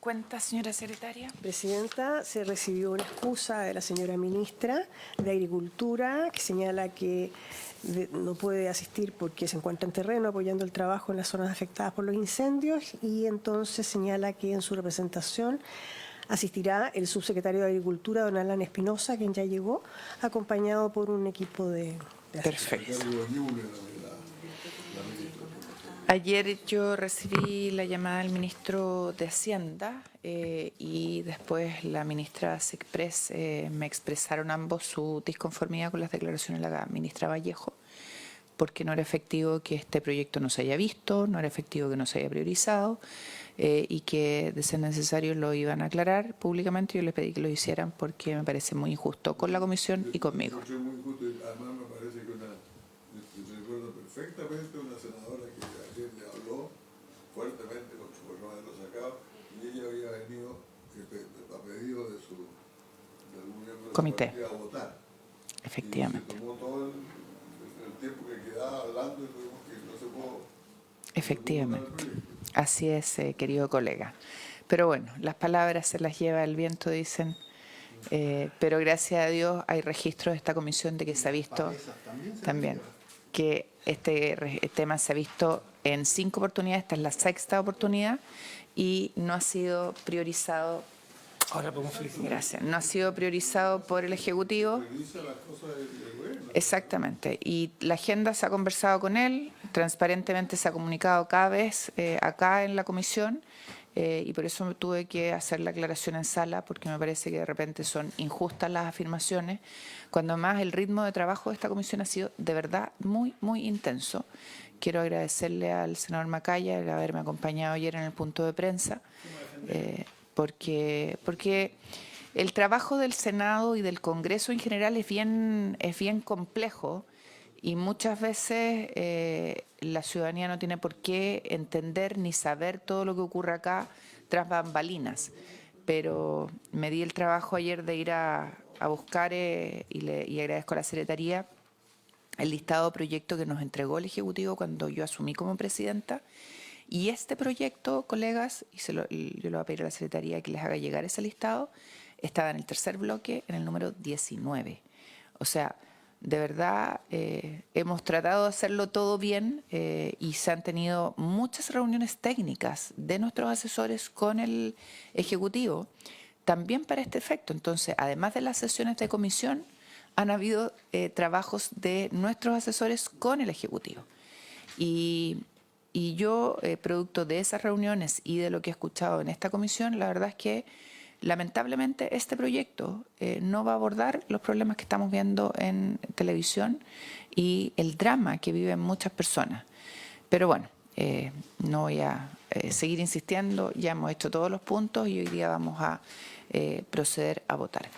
cuenta, señora secretaria? Presidenta, se recibió una excusa de la señora ministra de Agricultura que señala que no puede asistir porque se encuentra en terreno apoyando el trabajo en las zonas afectadas por los incendios y entonces señala que en su representación asistirá el subsecretario de Agricultura, don Alan Espinosa, quien ya llegó, acompañado por un equipo de Perfecto. Ayer yo recibí la llamada del ministro de Hacienda y después la ministra Sexpress me expresaron ambos su disconformidad con las declaraciones de la ministra Vallejo, porque no era efectivo que este proyecto no se haya visto, no era efectivo que no se haya priorizado y que de ser necesario lo iban a aclarar públicamente. Yo les pedí que lo hicieran porque me parece muy injusto con la comisión y conmigo. Muy injusto, además me parece que recuerdo perfectamente una senadora que ayer le habló fuertemente con su programa de los sacados y ella había venido a pedido de algún miembro de Comité. su partido a votar. Efectivamente. Y se tomó todo el tiempo que quedaba hablando y tuvimos que no se pudo. Efectivamente. Así es, querido colega. Pero bueno, las palabras se las lleva el viento, dicen. Pero gracias a Dios hay registros de esta comisión de que se ha visto también que este tema se ha visto en 5 oportunidades, esta es la 6ª oportunidad y no ha sido priorizado. Ahora podemos felicitar. Gracias. No ha sido priorizado por el Ejecutivo. Exactamente. Y la agenda se ha conversado con él, transparentemente se ha comunicado cada vez acá en la comisión. Y por eso tuve que hacer la aclaración en sala, porque me parece que de repente son injustas las afirmaciones, cuando más el ritmo de trabajo de esta comisión ha sido de verdad muy, muy intenso. Quiero agradecerle al senador Macaya el haberme acompañado ayer en el punto de prensa, porque el trabajo del Senado y del Congreso en general es bien complejo. Y muchas veces la ciudadanía no tiene por qué entender ni saber todo lo que ocurre acá tras bambalinas. Pero me di el trabajo ayer de ir a buscar y agradezco a la Secretaría el listado de proyectos que nos entregó el Ejecutivo cuando yo asumí como presidenta. Y este proyecto, colegas, y yo le voy a pedir a la Secretaría que les haga llegar ese listado, estaba en el 3er bloque, en el número 19. O sea, de verdad, hemos tratado de hacerlo todo bien y se han tenido muchas reuniones técnicas de nuestros asesores con el Ejecutivo, también para este efecto. Entonces, además de las sesiones de comisión, han habido trabajos de nuestros asesores con el Ejecutivo. Y yo, producto de esas reuniones y de lo que he escuchado en esta comisión, la verdad es que lamentablemente este proyecto no va a abordar los problemas que estamos viendo en televisión y el drama que viven muchas personas. Pero bueno, no voy a seguir insistiendo, ya hemos hecho todos los puntos y hoy día vamos a proceder a votar.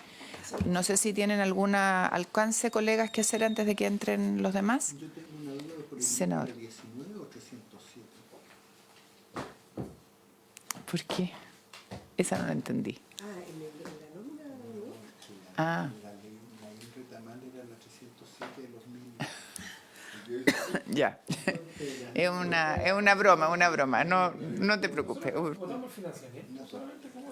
No sé si tienen algún alcance, colegas, que hacer antes de que entren los demás. Yo tengo una duda por el Senador. número 19 o 307. ¿Por qué? Esa no la entendí. Ah. La ley Retamal era la 307 de 2000. Ya. Es una broma. No te preocupes. ¿Votamos financiamiento solamente como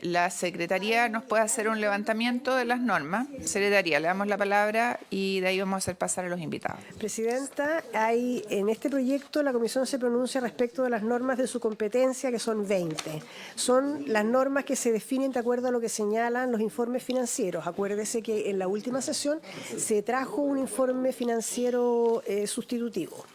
La Secretaría nos puede hacer un levantamiento de las normas. Secretaría, le damos la palabra y de ahí vamos a hacer pasar a los invitados. Presidenta, en este proyecto la Comisión se pronuncia respecto de las normas de su competencia, que son 20. Son las normas que se definen de acuerdo a lo que señalan los informes financieros. Acuérdese que en la última sesión se trajo un informe financiero sustitutivo.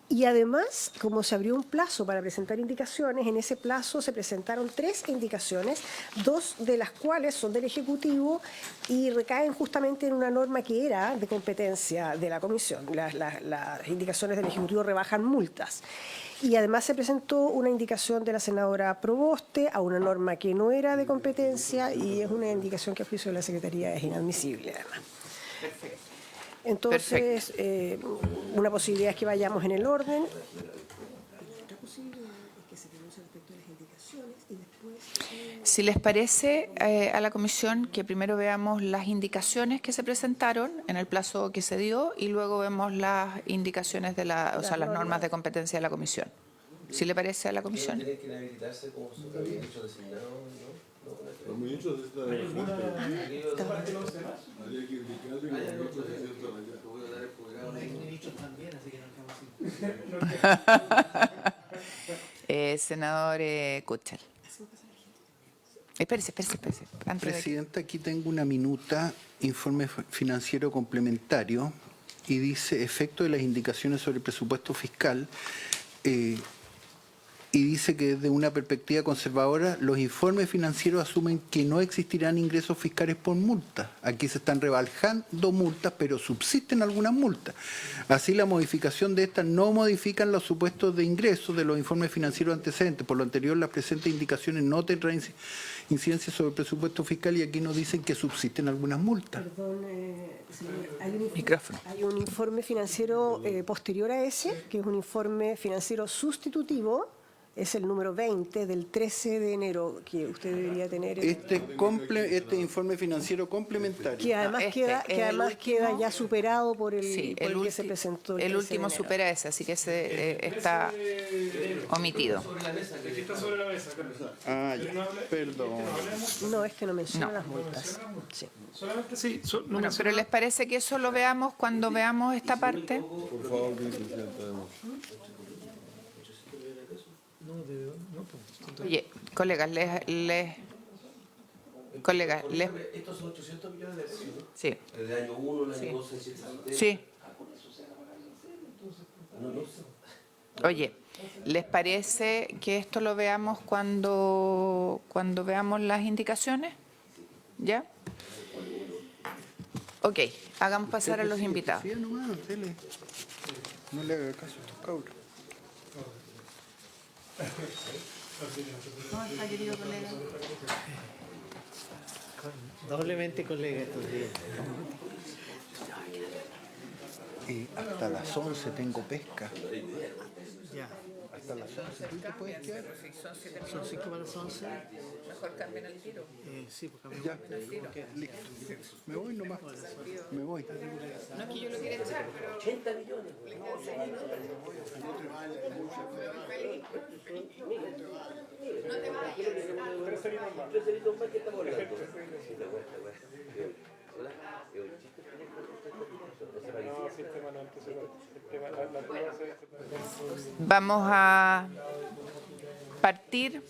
Y además, como se abrió un plazo para presentar indicaciones, en ese plazo se presentaron 3 indicaciones, 2 de las cuales son del Ejecutivo y recaen justamente en una norma que era de competencia de la Comisión. Las indicaciones del Ejecutivo rebajan multas. Y además se presentó una indicación de la senadora Proboste a una norma que no era de competencia y es una indicación que a juicio de la Secretaría es inadmisible además. Perfecto. Entonces, una posibilidad es que vayamos en el orden. Otra posibilidad es que se pronuncie respecto a las indicaciones y después... Si les parece a la comisión que primero veamos las indicaciones que se presentaron en el plazo que se dio y luego vemos las indicaciones de las normas de competencia de la comisión. si le parece a la comisión. Tienen que inhabilitarse como su ministro designado, ¿no? Los ministros están en el habría que indicarle que los ministros se sientan allá. Hay ministros también, así que no acabamos así. Senador Kuchel. Espérese. Antes de- Presidenta, aquí tengo una minuta, informe financiero complementario, y dice efecto de las indicaciones sobre el presupuesto fiscal, y dice que desde una perspectiva conservadora, los informes financieros asumen que no existirán ingresos fiscales por multas. Aquí se están rebajando multas, pero subsisten algunas multas. Así, la modificación de estas no modifican los supuestos de ingresos de los informes financieros antecedentes. Por lo anterior, las presentes indicaciones no tendrán incidencia sobre el presupuesto fiscal, y aquí nos dicen que subsisten algunas multas. Perdón, señor, Micrófono. hay un informe financiero posterior a ese, que es un informe financiero sustitutivo, es el número 20 del 13 de enero, que usted debería tener. Este informe financiero complementario. Que además, Este queda, es que el además último. queda ya superado por el, Sí, por el que se presentó. el 13 de último enero. supera ese, así que ese está omitido. Ah, ya. Perdón. No, es que no menciona No. las multas. Sí. Solamente sí, no Bueno, menciona- pero ¿les parece que eso lo veamos cuando veamos esta parte? Por favor, vicepresidenta. Oye, colegas, Estos son 800 millones de pesos, ¿no? sí, El de año 1, el año Sí. 2, 600. sí. No sé. Oye, ¿les parece que esto lo veamos cuando veamos las indicaciones? ¿Ya? Ok, hagamos pasar a los invitados. Sí, nomás, dele. No le haga caso a estos cabros. ¿Cómo está, querido colega? Doblemente colega estos días. Hasta las 11 tengo pesca. Ya. Hasta las 11. ¿Tú te puedes quedar? Son 5 para las 11. Mejor cambien el tiro. Sí, porque Ya, listo. Me voy nomás. Me voy. No es que yo lo quiera echar, pero... 80 millones. Vamos a partir.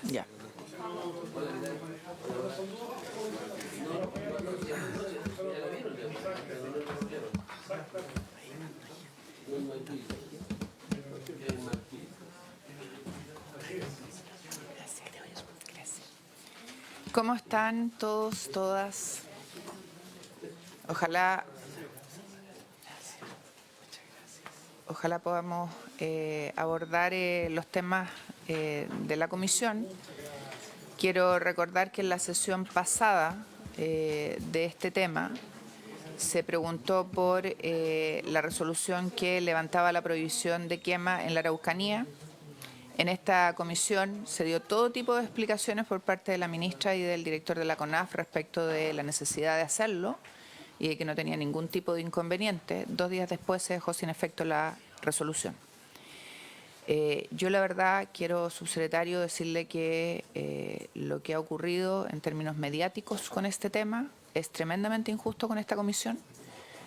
Ya. Gracias. ¿Cómo están todos, todas? Ojalá podamos abordar los temas de la comisión. Quiero recordar que en la sesión pasada de este tema se preguntó por la resolución que levantaba la prohibición de quema en la Araucanía. En esta comisión se dio todo tipo de explicaciones por parte de la ministra y del director de la CONAF respecto de la necesidad de hacerlo y de que no tenía ningún tipo de inconveniente. 2 días después se dejó sin efecto la resolución. Yo la verdad quiero, subsecretario, decirle que lo que ha ocurrido en términos mediáticos con este tema es tremendamente injusto con esta comisión.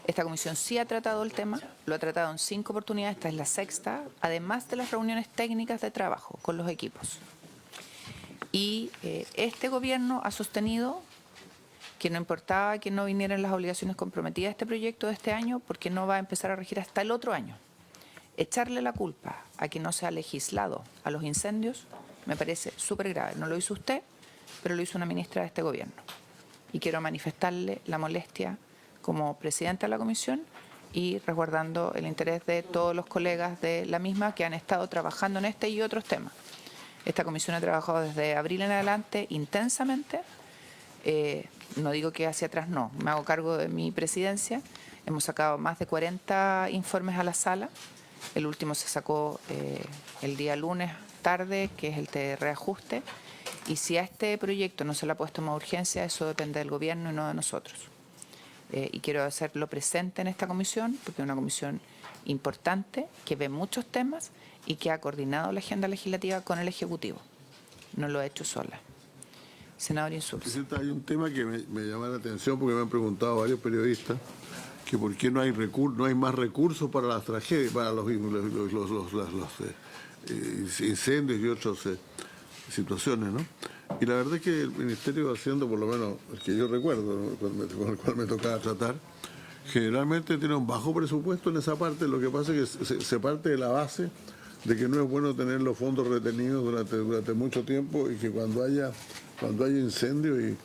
Esta comisión sí ha tratado el tema, lo ha tratado en 5 oportunidades, esta es la 6ª, además de las reuniones técnicas de trabajo con los equipos. Y este gobierno ha sostenido que no importaba que no vinieran las obligaciones comprometidas a este proyecto de este año, porque no va a empezar a regir hasta el otro año. Echarle la culpa a que no se ha legislado a los incendios me parece súper grave. No lo hizo usted, pero lo hizo una ministra de este gobierno. Y quiero manifestarle la molestia como presidenta de la comisión y resguardando el interés de todos los colegas de la misma que han estado trabajando en este y otros temas. Esta comisión ha trabajado desde abril en adelante intensamente. No digo que hacia atrás no, me hago cargo de mi presidencia. Hemos sacado más de 40 informes a la sala. El último se sacó el día lunes tarde, que es el de reajuste. Y si a este proyecto no se le ha puesto más urgencia, eso depende del gobierno y no de nosotros. Y quiero hacerlo presente en esta comisión, porque es una comisión importante, que ve muchos temas y que ha coordinado la agenda legislativa con el Ejecutivo. No lo ha hecho sola. Senador Insulza. Presidenta, hay un tema que me llama la atención porque me han preguntado varios periodistas que por qué no hay más recursos para las tragedias, para los incendios y otras situaciones, ¿no? Y la verdad es que el Ministerio de Hacienda, por lo menos el que yo recuerdo, ¿no?, con el cual me tocaba tratar, generalmente tiene un bajo presupuesto en esa parte. Lo que pasa es que se parte de la base de que no es bueno tener los fondos retenidos durante mucho tiempo y que cuando haya incendios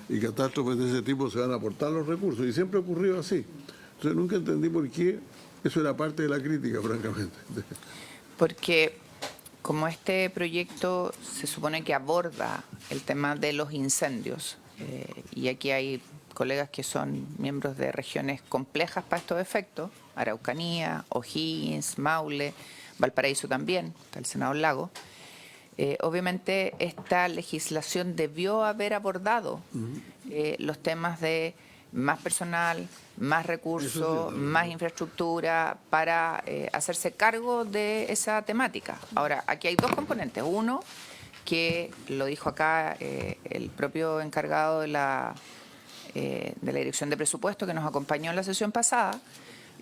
y catástrofes de ese tipo se van a aportar los recursos. Y siempre ha ocurrido así. Entonces nunca entendí por qué eso era parte de la crítica, francamente. Porque como este proyecto se supone que aborda el tema de los incendios, y aquí hay colegas que son miembros de regiones complejas para estos efectos, Araucanía, O'Higgins, Maule, Valparaíso también, está el senador Lago. Obviamente esta legislación debió haber abordado los temas de más personal, más recursos, más infraestructura para hacerse cargo de esa temática. Ahora, aquí hay dos componentes. Uno, que lo dijo acá el propio encargado de la Dirección de Presupuesto que nos acompañó en la sesión pasada.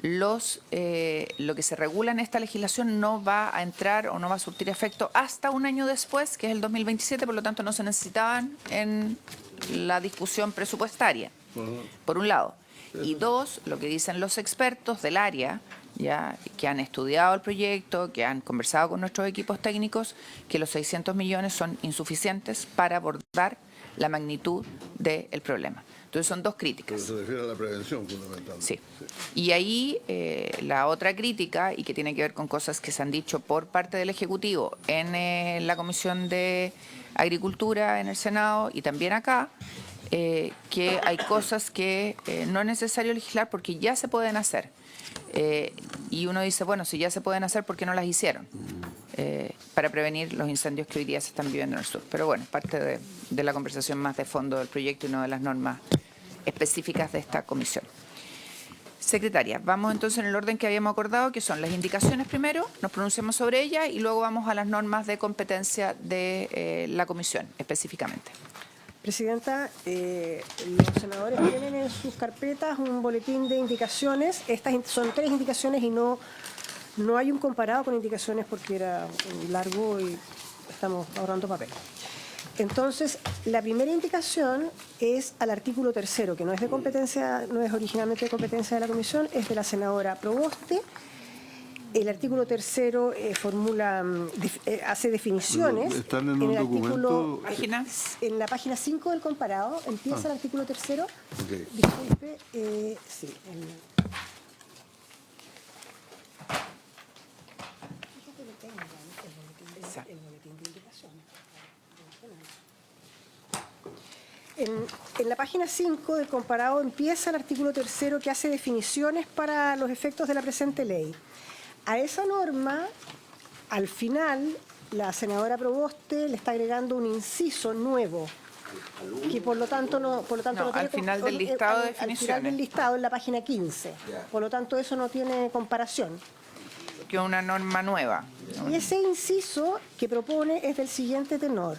Lo que se regula en esta legislación no va a entrar o no va a surtir efecto hasta un año después, que es el 2027, por lo tanto no se necesitaban en la discusión presupuestaria, por un lado. Y dos, lo que dicen los expertos del área, ya que han estudiado el proyecto, que han conversado con nuestros equipos técnicos, que los 600 millones son insuficientes para abordar la magnitud del problema. Entonces son dos críticas. Pero se refiere a la prevención, fundamentalmente. Sí. Y ahí la otra crítica, y que tiene que ver con cosas que se han dicho por parte del Ejecutivo en la Comisión de Agricultura en el Senado y también acá, que hay cosas que no es necesario legislar porque ya se pueden hacer. Y uno dice, bueno, si ya se pueden hacer, ¿por qué no las hicieron? Para prevenir los incendios que hoy día se están viviendo en el sur. Pero bueno, parte de la conversación más de fondo del proyecto y no de las normas específicas de esta comisión. Secretaria, vamos entonces en el orden que habíamos acordado, que son las indicaciones primero, nos pronunciamos sobre ellas y luego vamos a las normas de competencia de la comisión específicamente. Presidenta, los senadores tienen en sus carpetas un boletín de indicaciones. Estas son 3 indicaciones y no hay un comparado con indicaciones porque era largo y estamos ahorrando papel. Entonces, la primera indicación es al artículo 3º, que no es de competencia, no es originalmente de competencia de la comisión, es de la senadora Proboste. El artículo 3º hace definiciones. ¿Están en un documento? En la página 5 del comparado, empieza el artículo 3º. Okay. Disculpe, sí. En la página 5 del comparado empieza el artículo 3º que hace definiciones para los efectos de la presente ley. A esa norma, al final, la senadora Proboste le está agregando un inciso nuevo, que por lo tanto no tiene al final del listado de definiciones. Al final del listado en la página 15. Por lo tanto, eso no tiene comparación. Que una norma nueva. Y ese inciso que propone es del siguiente tenor.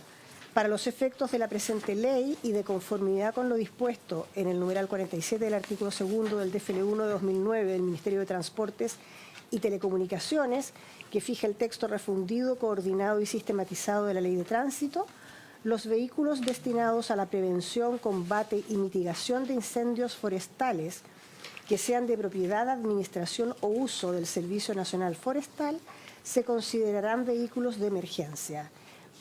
Para los efectos de la presente ley y de conformidad con lo dispuesto en el numeral 47 del artículo 2 del DFL1 de 2009 del Ministerio de Transportes y Telecomunicaciones, que fija el texto refundido, coordinado y sistematizado de la Ley de Tránsito, los vehículos destinados a la prevención, combate y mitigación de incendios forestales que sean de propiedad, administración o uso del Servicio Nacional Forestal se considerarán vehículos de emergencia.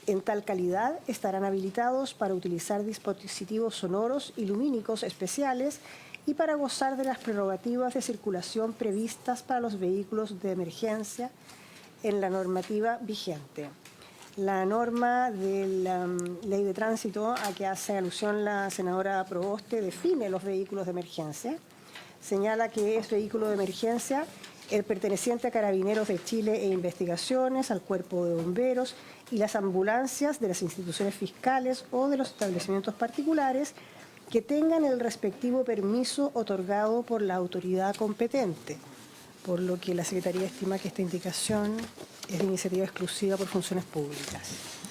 En tal calidad estarán habilitados para utilizar dispositivos sonoros y lumínicos especiales y para gozar de las prerrogativas de circulación previstas para los vehículos de emergencia en la normativa vigente. La norma de la Ley de Tránsito a que hace alusión la senadora Proboste define los vehículos de emergencia. Señala que es vehículo de emergencia el perteneciente a Carabineros de Chile e Investigaciones, al Cuerpo de Bomberos y las ambulancias de las instituciones fiscales o de los establecimientos particulares que tengan el respectivo permiso otorgado por la autoridad competente. por lo que la Secretaría estima que esta indicación es de iniciativa exclusiva por funciones públicas.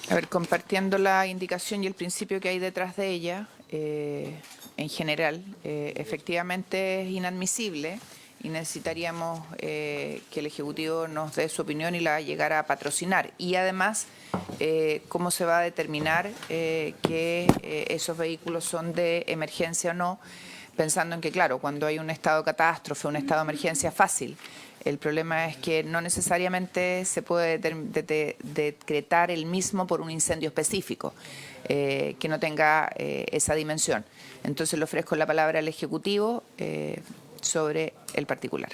A ver, compartiendo la indicación y el principio que hay detrás de ella, en general, efectivamente es inadmisible y necesitaríamos que el Ejecutivo nos dé su opinión y la llegara a patrocinar. Y además, cómo se va a determinar que esos vehículos son de emergencia o no, pensando en que, claro, cuando hay un estado de catástrofe, un estado de emergencia fácil. El problema es que no necesariamente se puede decretar el mismo por un incendio específico, que no tenga esa dimensión. Entonces le ofrezco la palabra al Ejecutivo sobre el particular.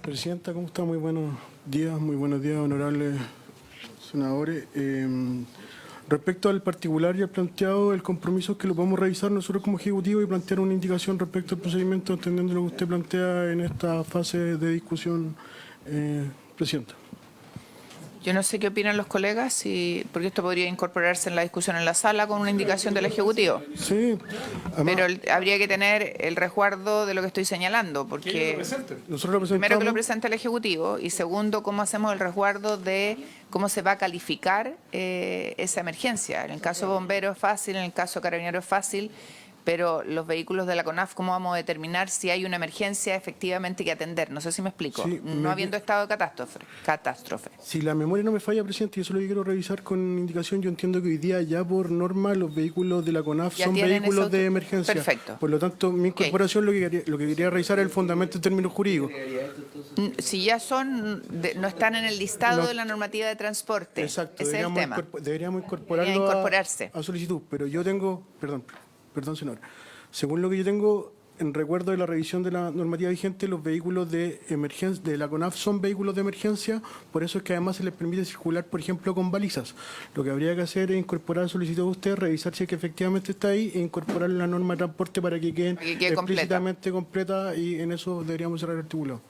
Presidenta, ¿cómo está? Muy buenos días, honorables senadores. Respecto al particular ya planteado, el compromiso es que lo podemos revisar nosotros como Ejecutivo y plantear una indicación respecto al procedimiento, entendiendo lo que usted plantea en esta fase de discusión, Presidenta. Yo no sé qué opinan los colegas, porque esto podría incorporarse en la discusión en la sala con una indicación del Ejecutivo. Sí, además, Pero habría que tener el resguardo de lo que estoy señalando, porque nosotros lo primero que lo presentamos. presente el Ejecutivo y segundo, cómo hacemos el resguardo de cómo se va a calificar esa emergencia. En el caso de bomberos es fácil, en el caso de carabineros es fácil, pero los vehículos de la CONAF, ¿cómo vamos a determinar si hay una emergencia efectivamente que atender? No sé si me explico. Sí, no habiendo estado de catástrofe. Si la memoria no me falla, Presidente, y eso lo que quiero revisar con indicación, yo entiendo que hoy día ya por norma los vehículos de la CONAF Ya son tienen vehículos eso. de emergencia. Perfecto. Por lo tanto, mi incorporación lo que quería revisar es el fundamento en términos jurídicos. Si ya son, no están en el listado No. de la normativa de transporte. Exacto, Ese es el tema. deberíamos incorporarlo Debería incorporarse. a solicitud, pero yo tengo, perdón, senador, según lo que yo tengo en recuerdo de la revisión de la normativa vigente, los vehículos de emergencia de la CONAF son vehículos de emergencia, por eso es que además se les permite circular, por ejemplo, con balizas. Lo que habría que hacer es incorporar la solicitud de usted, revisar si es que efectivamente está ahí e incorporar la norma de transporte para que queden explícitamente completa y en eso deberíamos cerrar el artículo.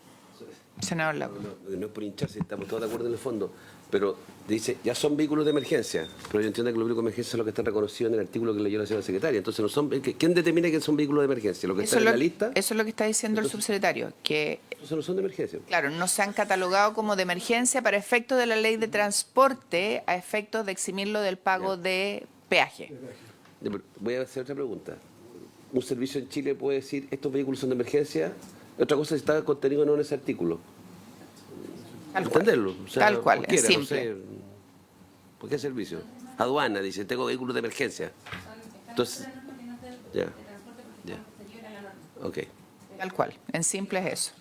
Senador Lago. No es por hincharse, estamos todos de acuerdo en el fondo, pero dice, ya son vehículos de emergencia, pero yo entiendo que los vehículos de emergencia son los que están reconocidos en el artículo que leyó la señora secretaria, entonces no son, ¿quién determina que son vehículos de emergencia? ¿Lo que está en la lista? Eso es lo que está diciendo el subsecretario, que Entonces no son de emergencia. claro, no se han catalogado como de emergencia para efectos de la ley de transporte, a efectos de eximirlo del pago de peaje. Voy a hacer otra pregunta. ¿Un servicio en Chile puede decir, estos vehículos son de emergencia? Otra cosa es si está contenido o no en ese artículo. Tal cual. Entenderlo. O sea, Tal cual, es cualquiera, no simple. sé. ¿Por qué servicio? Aduana, dice, tengo vehículos de emergencia. Entonces, ya. Ok. Tal cual, en simple es eso.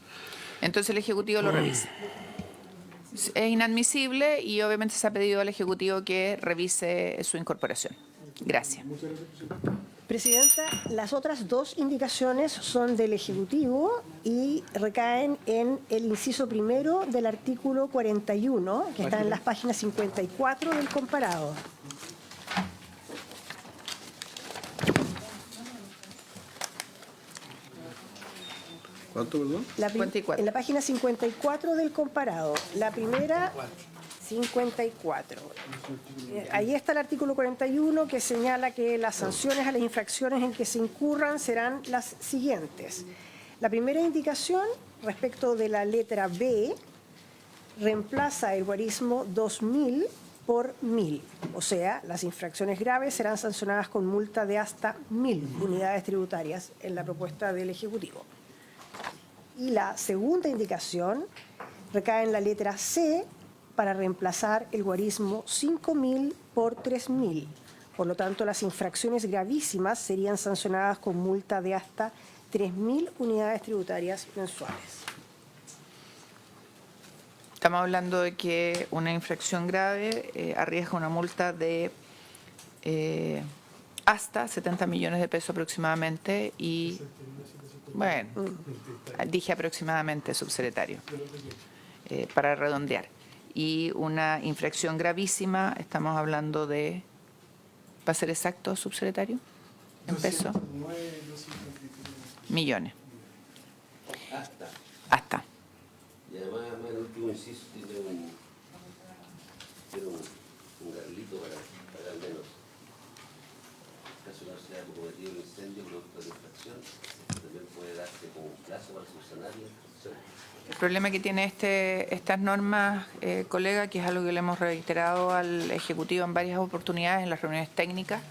Entonces el Ejecutivo lo revisa. Es inadmisible y obviamente se ha pedido al Ejecutivo que revise su incorporación. Gracias. Presidenta, las otras dos indicaciones son del Ejecutivo y recaen en el inciso primero del artículo 41, que está en las páginas 54 del comparado. ¿Cuánto, perdón? 54. En la página 54 del comparado. La primera, 54. Ahí está el artículo 41 que señala que las sanciones a las infracciones en que se incurran serán las siguientes. La primera indicación, respecto de la letra B, reemplaza el guarismo 2000 por 1000. O sea, las infracciones graves serán sancionadas con multa de hasta 1000 unidades tributarias en la propuesta del Ejecutivo. Y la segunda indicación recae en la letra C para reemplazar el guarismo 5.000 por 3.000. Por lo tanto, las infracciones gravísimas serían sancionadas con multa de hasta 3.000 unidades tributarias mensuales. Estamos hablando de que una infracción grave arriesga una multa de hasta 70 millones de pesos aproximadamente y, bueno, dije aproximadamente, subsecretario, para redondear. Y una infracción gravísima, estamos hablando de, ¿va a ser exacto, subsecretario? ¿En pesos? Millones. Hasta. Y además el último inciso tiene un garlito para al menos. En caso de no sea cometido un incendio producto de infracción, también puede darse como un plazo para subsanar la infracción. El problema que tiene estas normas, colega, que es algo que le hemos reiterado al Ejecutivo en varias oportunidades en las reuniones técnicas,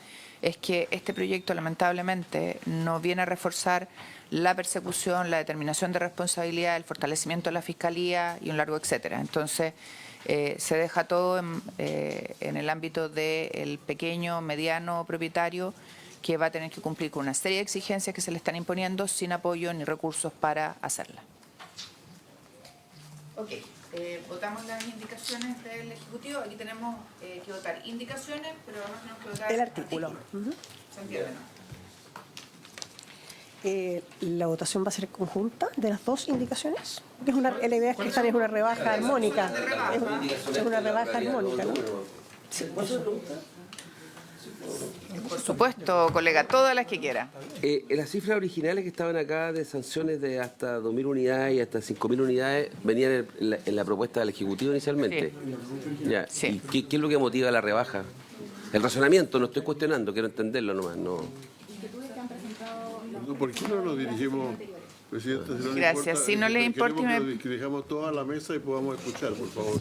es que este proyecto lamentablemente no viene a reforzar la persecución, la determinación de responsabilidad, el fortalecimiento de la Fiscalía y un largo etcétera. Entonces, se deja todo en el ámbito del pequeño, mediano propietario, que va a tener que cumplir con una serie de exigencias que se le están imponiendo sin apoyo ni recursos para hacerla. Ok, votamos las indicaciones del Ejecutivo. Aquí tenemos que votar indicaciones, pero además tenemos que votar el artículo. ¿Se entiende, no? La votación va a ser conjunta de las dos indicaciones. La idea es que esta es una rebaja armónica. Es una rebaja armónica, ¿no? Por supuesto, colega, todas las que quiera. Las cifras originales que estaban acá de sanciones de hasta 2.000 unidades y hasta 5.000 unidades venían en la propuesta del Ejecutivo inicialmente. Sí. Ya. Sí. ¿Y qué es lo que motiva la rebaja? El razonamiento, no estoy cuestionando, quiero entenderlo nomás. No. ¿Por qué no lo dirigimos, Presidenta? Si no le Gracias. importa, Si no le importa, queremos que lo dirijamos todos a la mesa y podamos escuchar, por favor.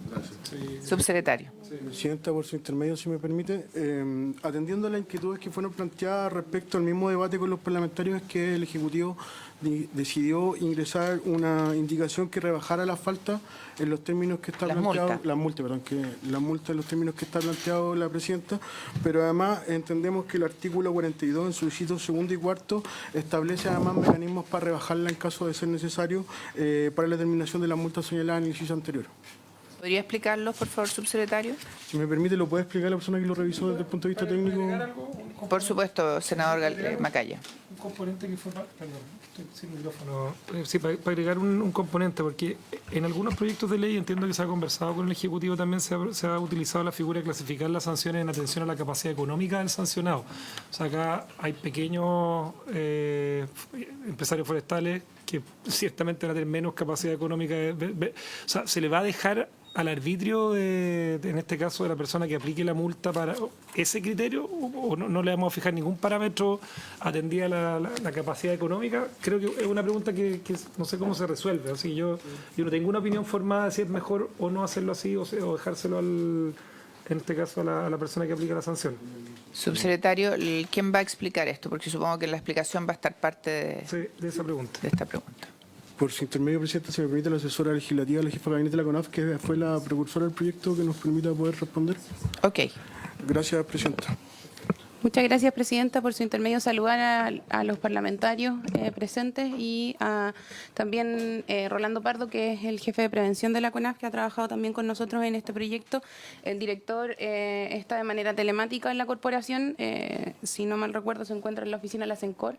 Gracias. Subsecretario. Presidenta, por su intermedio, si me permite, atendiendo a las inquietudes que fueron planteadas respecto al mismo debate con los parlamentarios, es que el Ejecutivo decidió ingresar una indicación que rebajara la falta en los términos que está planteado, las multas en los términos que está planteado la Presidenta, pero además entendemos que el artículo 42 en su inciso segundo y cuarto establece además mecanismos para rebajarla en caso de ser necesario para la determinación de las multas señaladas en el inciso anterior. ¿Podría explicarlo, por favor, subsecretario? Si me permite, ¿lo puede explicar la persona que lo revisó desde el punto de vista técnico? Por supuesto, senador Macaya. Un componente que fue, perdón, estoy sin micrófono. Sí, para agregar un componente, porque en algunos proyectos de ley entiendo que se ha conversado con el Ejecutivo, también se ha utilizado la figura de clasificar las sanciones en atención a la capacidad económica del sancionado. O sea, acá hay pequeños empresarios forestales que ciertamente van a tener menos capacidad económica. O sea, se le va a dejar al arbitrio, en este caso, de la persona que aplique la multa para ese criterio, o no le vamos a fijar ningún parámetro atendida la capacidad económica. Creo que es una pregunta que no sé cómo se resuelve. Así que yo no tengo una opinión formada de si es mejor o no hacerlo así o dejárselo en este caso a la persona que aplica la sanción. Subsecretario, ¿quién va a explicar esto? Porque supongo que la explicación va a estar parte de esa pregunta. De esta pregunta. Por su intermedio, Presidenta, si me permite, la asesora legislativa, la jefa de gabinete de la CONAF, que fue la precursora del proyecto, que nos permita poder responder. Ok. Gracias, Presidenta. Muchas gracias, Presidenta. Por su intermedio, saludar a los parlamentarios presentes y también Rolando Pardo, que es el jefe de prevención de la CONAF, que ha trabajado también con nosotros en este proyecto. El director está de manera telemática en la corporación. Si no mal recuerdo, se encuentra en la oficina de la CENCOR.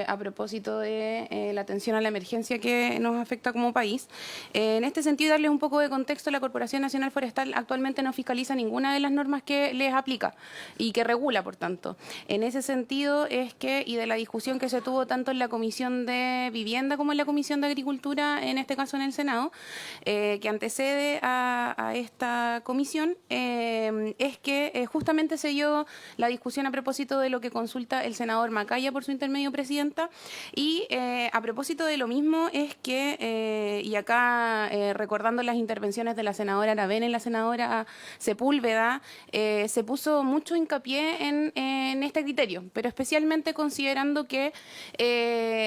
A propósito de la atención a la emergencia que nos afecta como país. En este sentido, darles un poco de contexto, la Corporación Nacional Forestal actualmente no fiscaliza ninguna de las normas que les aplica y que regula, por tanto. En ese sentido es que, y de la discusión que se tuvo tanto en la Comisión de Vivienda como en la Comisión de Agricultura, en este caso en el Senado, que antecede a esta comisión, es que justamente se dio la discusión a propósito de lo que consulta el senador Macaya por su intermedio, Presidenta. Y a propósito de lo mismo es que, y acá recordando las intervenciones de la senadora Aravena y la senadora Sepúlveda, se puso mucho hincapié en este criterio, pero especialmente considerando que,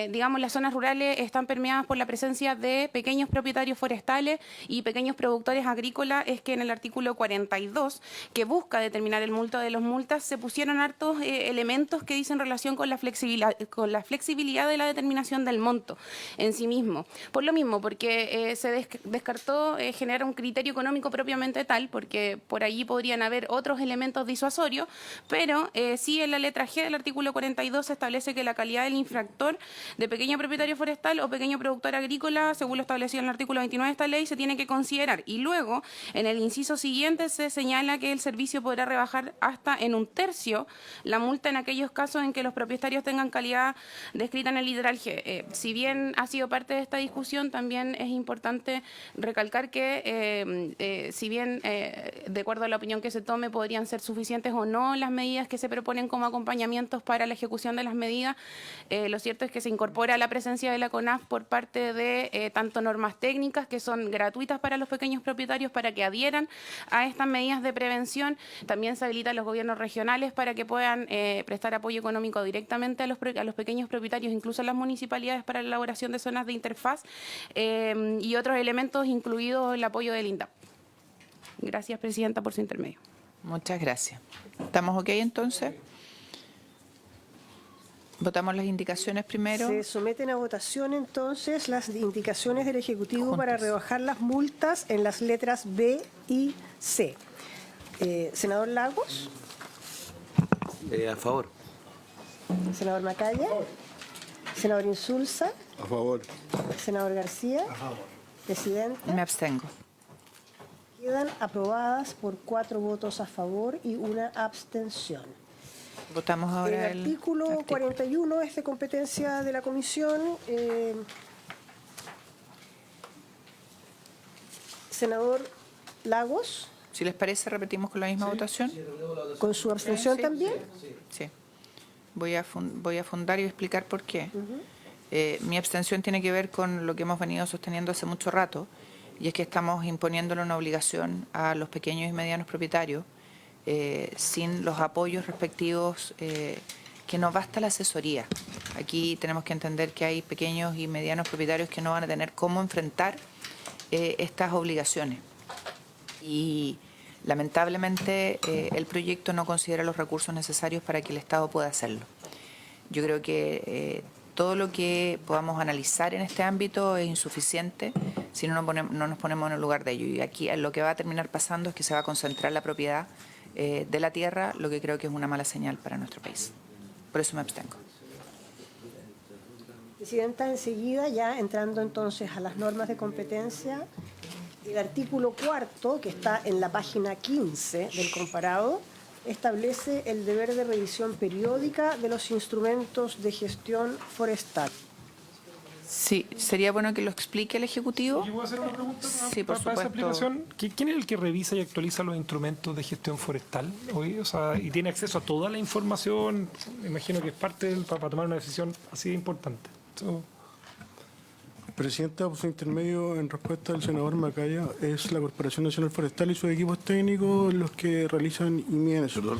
digamos, las zonas rurales están permeadas por la presencia de pequeños propietarios forestales y pequeños productores agrícolas. Es que en el artículo 42, que busca determinar el monto de los multas, se pusieron hartos elementos que dicen relación con la flexibilidad de la determinación del monto en sí mismo. Por lo mismo, porque se descartó generar un criterio económico propiamente tal, porque por allí podrían haber otros elementos disuasorios, pero sí en la letra G del artículo 42 se establece que la calidad del infractor de pequeño propietario forestal o pequeño productor agrícola, según lo establecido en el artículo 29 de esta ley, se tiene que considerar. Y luego, en el inciso siguiente, se señala que el servicio podrá rebajar hasta en 1/3 la multa en aquellos casos en que los propietarios tengan calidad descrita en el literal G. Si bien ha sido parte de esta discusión, también es importante recalcar que, si bien, de acuerdo a la opinión que se tome, podrían ser suficientes o no las medidas que se proponen como acompañamientos para la ejecución de las medidas, lo cierto es que se incorpora la presencia de la CONAF por parte de tanto normas técnicas que son gratuitas para los pequeños propietarios para que adhieran a estas medidas de prevención. También se habilita a los gobiernos regionales para que puedan prestar apoyo económico directamente a los pequeños propietarios, incluso a las municipalidades, para la elaboración de zonas de interfaz y otros elementos, incluido el apoyo del INDAP. Gracias, Presidenta, por su intermedio. Muchas gracias. ¿Estamos ok entonces? Votamos las indicaciones primero. Se someten a votación entonces las indicaciones del Ejecutivo Juntas. para rebajar las multas en las letras B y C. Senador Lagos, A favor. senador Macaya, senador Insulza, A favor. senador García, Presidenta. Me abstengo. Quedan aprobadas por 4 votos a favor y 1 abstención. Votamos ahora El artículo 41 es de competencia de la Comisión. Senador Lagos, Si les parece, repetimos con la misma votación. con su abstención Sí. también. Sí. Voy a fundar y explicar por qué. Mi abstención tiene que ver con lo que hemos venido sosteniendo hace mucho rato, y es que estamos imponiéndole una obligación a los pequeños y medianos propietarios sin los apoyos respectivos, que no basta la asesoría. Aquí tenemos que entender que hay pequeños y medianos propietarios que no van a tener cómo enfrentar estas obligaciones. Y lamentablemente el proyecto no considera los recursos necesarios para que el Estado pueda hacerlo. Yo creo que todo lo que podamos analizar en este ámbito es insuficiente si no nos ponemos en el lugar de ello. Y aquí lo que va a terminar pasando es que se va a concentrar la propiedad de la tierra, lo que creo que es una mala señal para nuestro país. Por eso me abstengo. Presidenta, enseguida, ya entrando entonces a las normas de competencia, el artículo 4, que está en la página 15 del comparado, establece el deber de revisión periódica de los instrumentos de gestión forestal. Sí, sería bueno que lo explique el Ejecutivo. ¿Yo puedo hacer una pregunta Sí, por para esa supuesto. explicación? ¿Quién es el que revisa y actualiza los instrumentos de gestión forestal hoy? O sea, y tiene acceso a toda la información. Me imagino que es parte para tomar una decisión así de importante. Presidenta, por su intermedio, en respuesta al senador Macaya, es la Corporación Nacional Forestal y sus equipos técnicos los que realizan y miden eso. Perdón.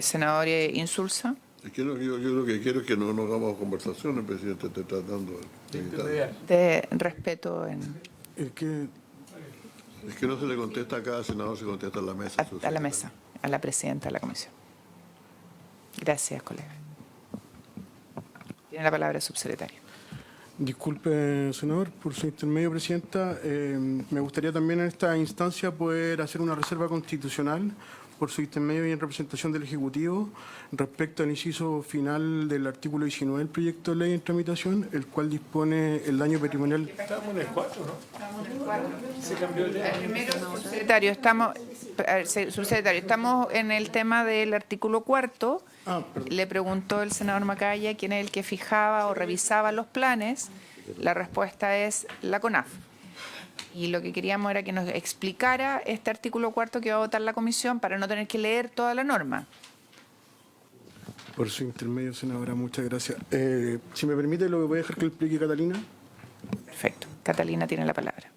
Senador Insulza. Yo lo que quiero es que no hagamos conversaciones, presidente, estoy tratando de evitar. De respeto Es que Es que no se le contesta a cada senador, se contesta a la mesa. a la mesa, a la presidenta de la comisión. Gracias, colega. Tiene la palabra el subsecretario. disculpe, senador, por su intermedio, presidenta. Me gustaría también en esta instancia poder hacer una reserva constitucional por su intermedio y en representación del Ejecutivo respecto al inciso final del artículo 19 del proyecto de ley en tramitación, el cual dispone el daño patrimonial. Estamos en el 4, ¿no? Se cambió de Primero, subsecretario, estamos en el tema del artículo 4. Le preguntó el senador Macaya quién es el que fijaba o revisaba los planes. La respuesta es la CONAF. Y lo que queríamos era que nos explicara este artículo 4 que va a votar la comisión para no tener que leer toda la norma. Por su intermedio, senadora, muchas gracias. Si me permite, lo voy a dejar que lo explique Catalina. Perfecto. Catalina tiene la palabra.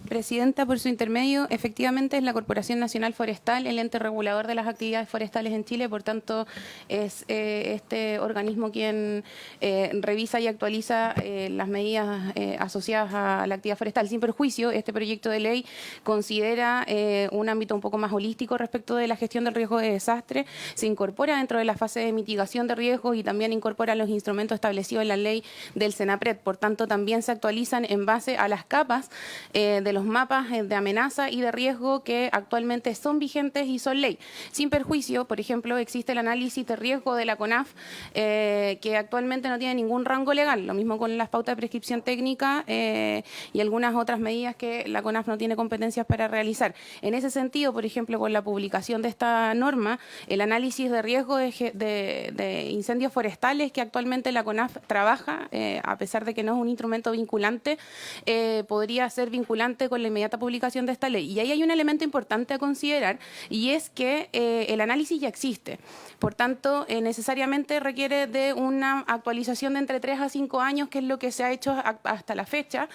Presidenta, por su intermedio, efectivamente es la Corporación Nacional Forestal el ente regulador de las actividades forestales en Chile, por tanto es este organismo quien revisa y actualiza las medidas asociadas a la actividad forestal. Sin perjuicio, este proyecto de ley considera un ámbito un poco más holístico respecto de la gestión del riesgo de desastre, se incorpora dentro de la fase de mitigación de riesgos y también incorpora los instrumentos establecidos en la ley del SENAPRED, por tanto también se actualizan en base a las capas de los mapas de amenaza y de riesgo que actualmente son vigentes y son ley. Sin perjuicio, por ejemplo, existe el análisis de riesgo de la CONAF, que actualmente no tiene ningún rango legal, lo mismo con las pautas de prescripción técnica y algunas otras medidas que la CONAF no tiene competencias para realizar. En ese sentido, por ejemplo, con la publicación de esta norma, el análisis de riesgo de incendios forestales que actualmente la CONAF trabaja, a pesar de que no es un instrumento vinculante, podría ser vinculante con la inmediata publicación de esta ley. Y ahí hay un elemento importante a considerar, y es que el análisis ya existe. Por tanto, necesariamente requiere de una actualización de entre 3 a 5 años, que es lo que se ha hecho hasta la fecha,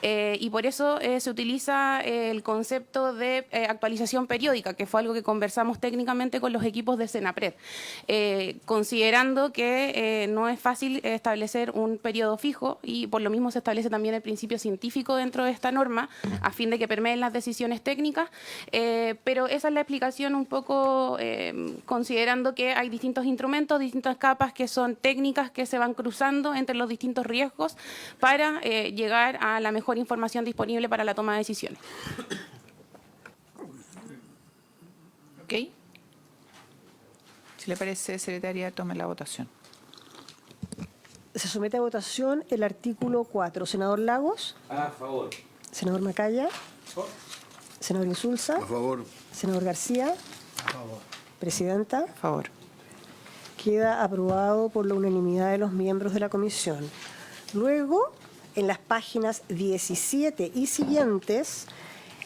y por eso se utiliza el concepto de actualización periódica, que fue algo que conversamos técnicamente con los equipos de Senapred, considerando que no es fácil establecer un periodo fijo, y por lo mismo se establece también el principio científico dentro de esta norma, a fin de que permeen las decisiones técnicas, pero esa es la explicación un poco considerando que hay distintos instrumentos, distintas capas que son técnicas que se van cruzando entre los distintos riesgos para llegar a la mejor información disponible para la toma de decisiones. ¿Ok? Si le parece, secretaria, tome la votación. Se somete a votación el artículo 4. Senador Lagos. A favor. Senador Macaya. Senador Insulza. A favor. Senador García. A favor. Presidenta. A favor. Queda aprobado por la unanimidad de los miembros de la comisión. Luego, en las páginas 17 y siguientes,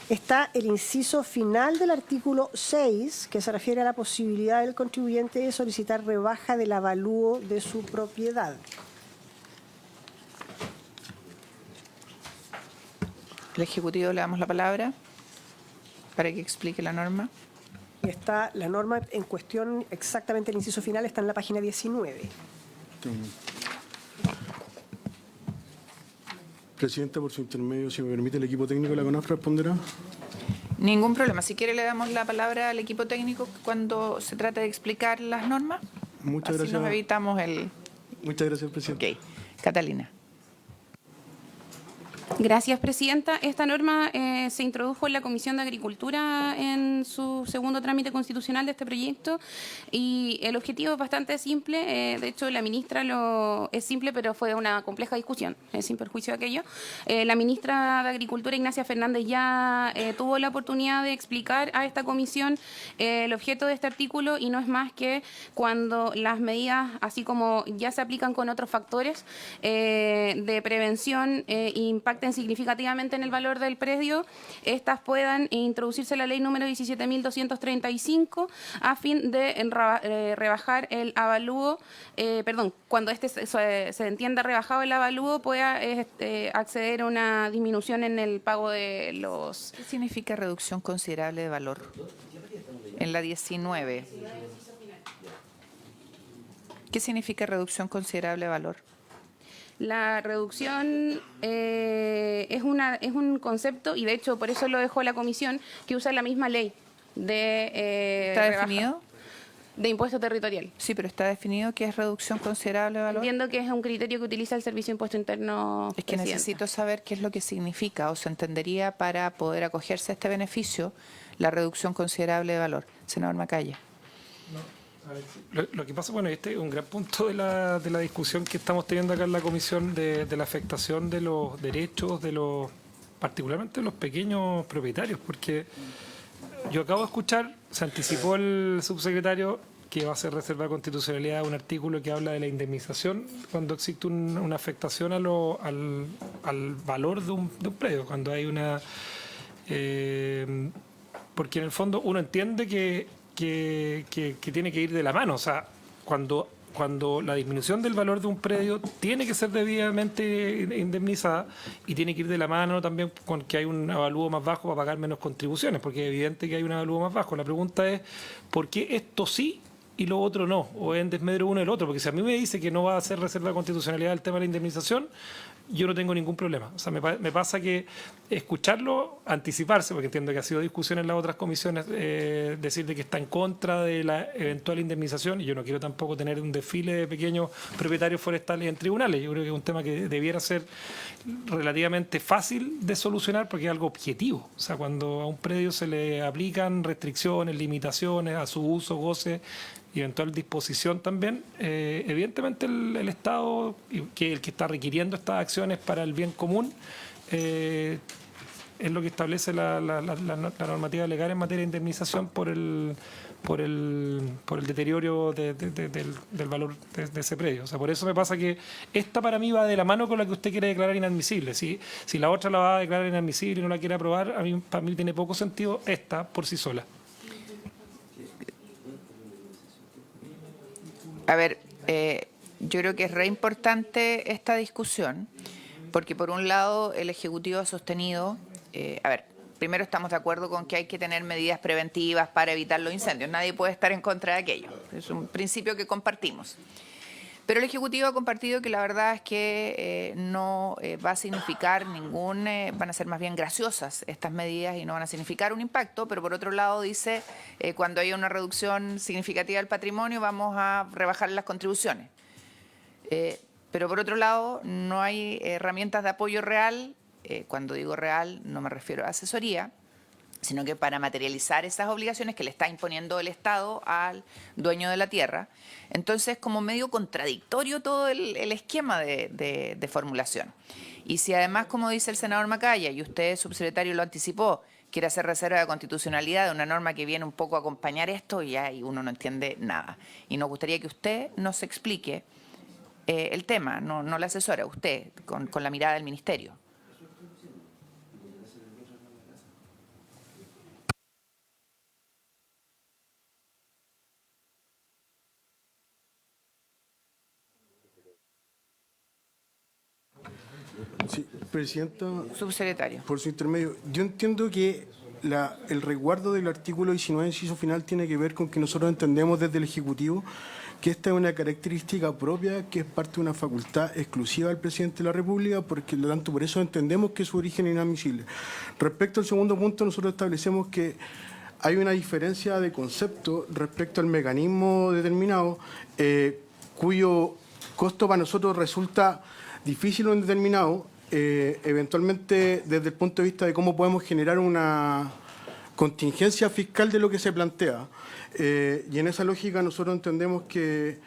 está el inciso final del artículo 6, que se refiere a la posibilidad del contribuyente de solicitar rebaja del avalúo de su propiedad. El Ejecutivo le damos la palabra para que explique la norma. Y está la norma en cuestión, exactamente el inciso final, está en la página 19. Presidenta, por su intermedio, si me permite, el equipo técnico de la CONAF responderá. Ningún problema. Si quiere, le damos la palabra al equipo técnico cuando se trate de explicar las normas. Muchas Así gracias. nos evitamos el... Muchas gracias, Presidenta. Ok. Catalina. Gracias, Presidenta. Esta norma se introdujo en la Comisión de Agricultura en su segundo trámite constitucional de este proyecto, y el objetivo es bastante simple. De hecho, la ministra es simple, pero fue una compleja discusión, sin perjuicio de aquello. La ministra de Agricultura, Ignacia Fernández, ya tuvo la oportunidad de explicar a esta comisión el objeto de este artículo, y no es más que cuando las medidas, así como ya se aplican con otros factores de prevención, impacten significativamente en el valor del predio, estas puedan introducirse en la ley número 17.235 a fin de rebajar el avalúo, cuando se entienda rebajado el avalúo, pueda acceder a una disminución en el pago de los... ¿Qué significa reducción considerable de valor? En la 19. ¿Qué significa reducción considerable de valor? La reducción es un concepto, y de hecho por eso lo dejó la comisión, que usa la misma ley de ¿Está rebaja definido? De impuesto territorial. Sí, pero está definido que es reducción considerable de valor. Entiendo que es un criterio que utiliza el Servicio de Impuesto Interno. Es que Presidenta. necesito saber qué es lo que significa o se entendería para poder acogerse a este beneficio la reducción considerable de valor. Senador Macaya. Lo que pasa, bueno, este es un gran punto de la discusión que estamos teniendo acá en la comisión de la afectación de los derechos particularmente de los pequeños propietarios, porque yo acabo de escuchar, se anticipó el subsecretario que va a ser reserva de constitucionalidad un artículo que habla de la indemnización cuando existe una afectación al valor de un predio, cuando hay una... porque en el fondo uno entiende que tiene que ir de la mano. O sea, cuando la disminución del valor de un predio tiene que ser debidamente indemnizada, y tiene que ir de la mano también con que hay un avalúo más bajo para pagar menos contribuciones, porque es evidente que hay un avalúo más bajo. La pregunta es, ¿por qué esto sí y lo otro no, o en desmedro uno del otro, porque si a mí me dice que no va a hacer reserva de constitucionalidad el tema de la indemnización, yo no tengo ningún problema. O sea, me pasa que escucharlo, anticiparse, porque entiendo que ha sido discusión en las otras comisiones, decir de que está en contra de la eventual indemnización, y yo no quiero tampoco tener un desfile de pequeños propietarios forestales en tribunales. Yo creo que es un tema que debiera ser relativamente fácil de solucionar porque es algo objetivo. O sea, cuando a un predio se le aplican restricciones, limitaciones a su uso, goce y eventual disposición también, evidentemente el Estado, que el que está requiriendo estas acciones para el bien común, es lo que establece la normativa legal en materia de indemnización por el deterioro del valor de ese predio. O sea, por eso me pasa que esta para mí va de la mano con la que usted quiere declarar inadmisible. Si la otra la va a declarar inadmisible y no la quiere aprobar, para mí tiene poco sentido esta por sí sola. A ver, yo creo que es re importante esta discusión, porque por un lado el Ejecutivo ha sostenido, primero estamos de acuerdo con que hay que tener medidas preventivas para evitar los incendios. Nadie puede estar en contra de aquello. Es un principio que compartimos. Pero el Ejecutivo ha compartido que la verdad es que no va a significar van a ser más bien graciosas estas medidas y no van a significar un impacto, pero por otro lado dice, cuando haya una reducción significativa del patrimonio vamos a rebajar las contribuciones. Pero por otro lado no hay herramientas de apoyo real, cuando digo real no me refiero a asesoría, sino que para materializar esas obligaciones que le está imponiendo el Estado al dueño de la tierra. Entonces, como medio contradictorio todo el esquema de formulación. Y si además, como dice el senador Macaya, y usted, subsecretario, lo anticipó, quiere hacer reserva de constitucionalidad de una norma que viene un poco a acompañar esto, y ahí uno no entiende nada. Y nos gustaría que usted nos explique el tema, no la asesora, usted, con la mirada del Ministerio. Sí, Presidenta. Subsecretario. Por su intermedio, yo entiendo que el resguardo del artículo 19, inciso final, tiene que ver con que nosotros entendemos desde el Ejecutivo que esta es una característica propia, que es parte de una facultad exclusiva del Presidente de la República, porque por lo tanto por eso entendemos que su origen es inadmisible. Respecto al segundo punto, nosotros establecemos que hay una diferencia de concepto respecto al mecanismo determinado, cuyo costo para nosotros resulta difícil o indeterminado, eventualmente desde el punto de vista de cómo podemos generar una contingencia fiscal de lo que se plantea. Y en esa lógica nosotros entendemos que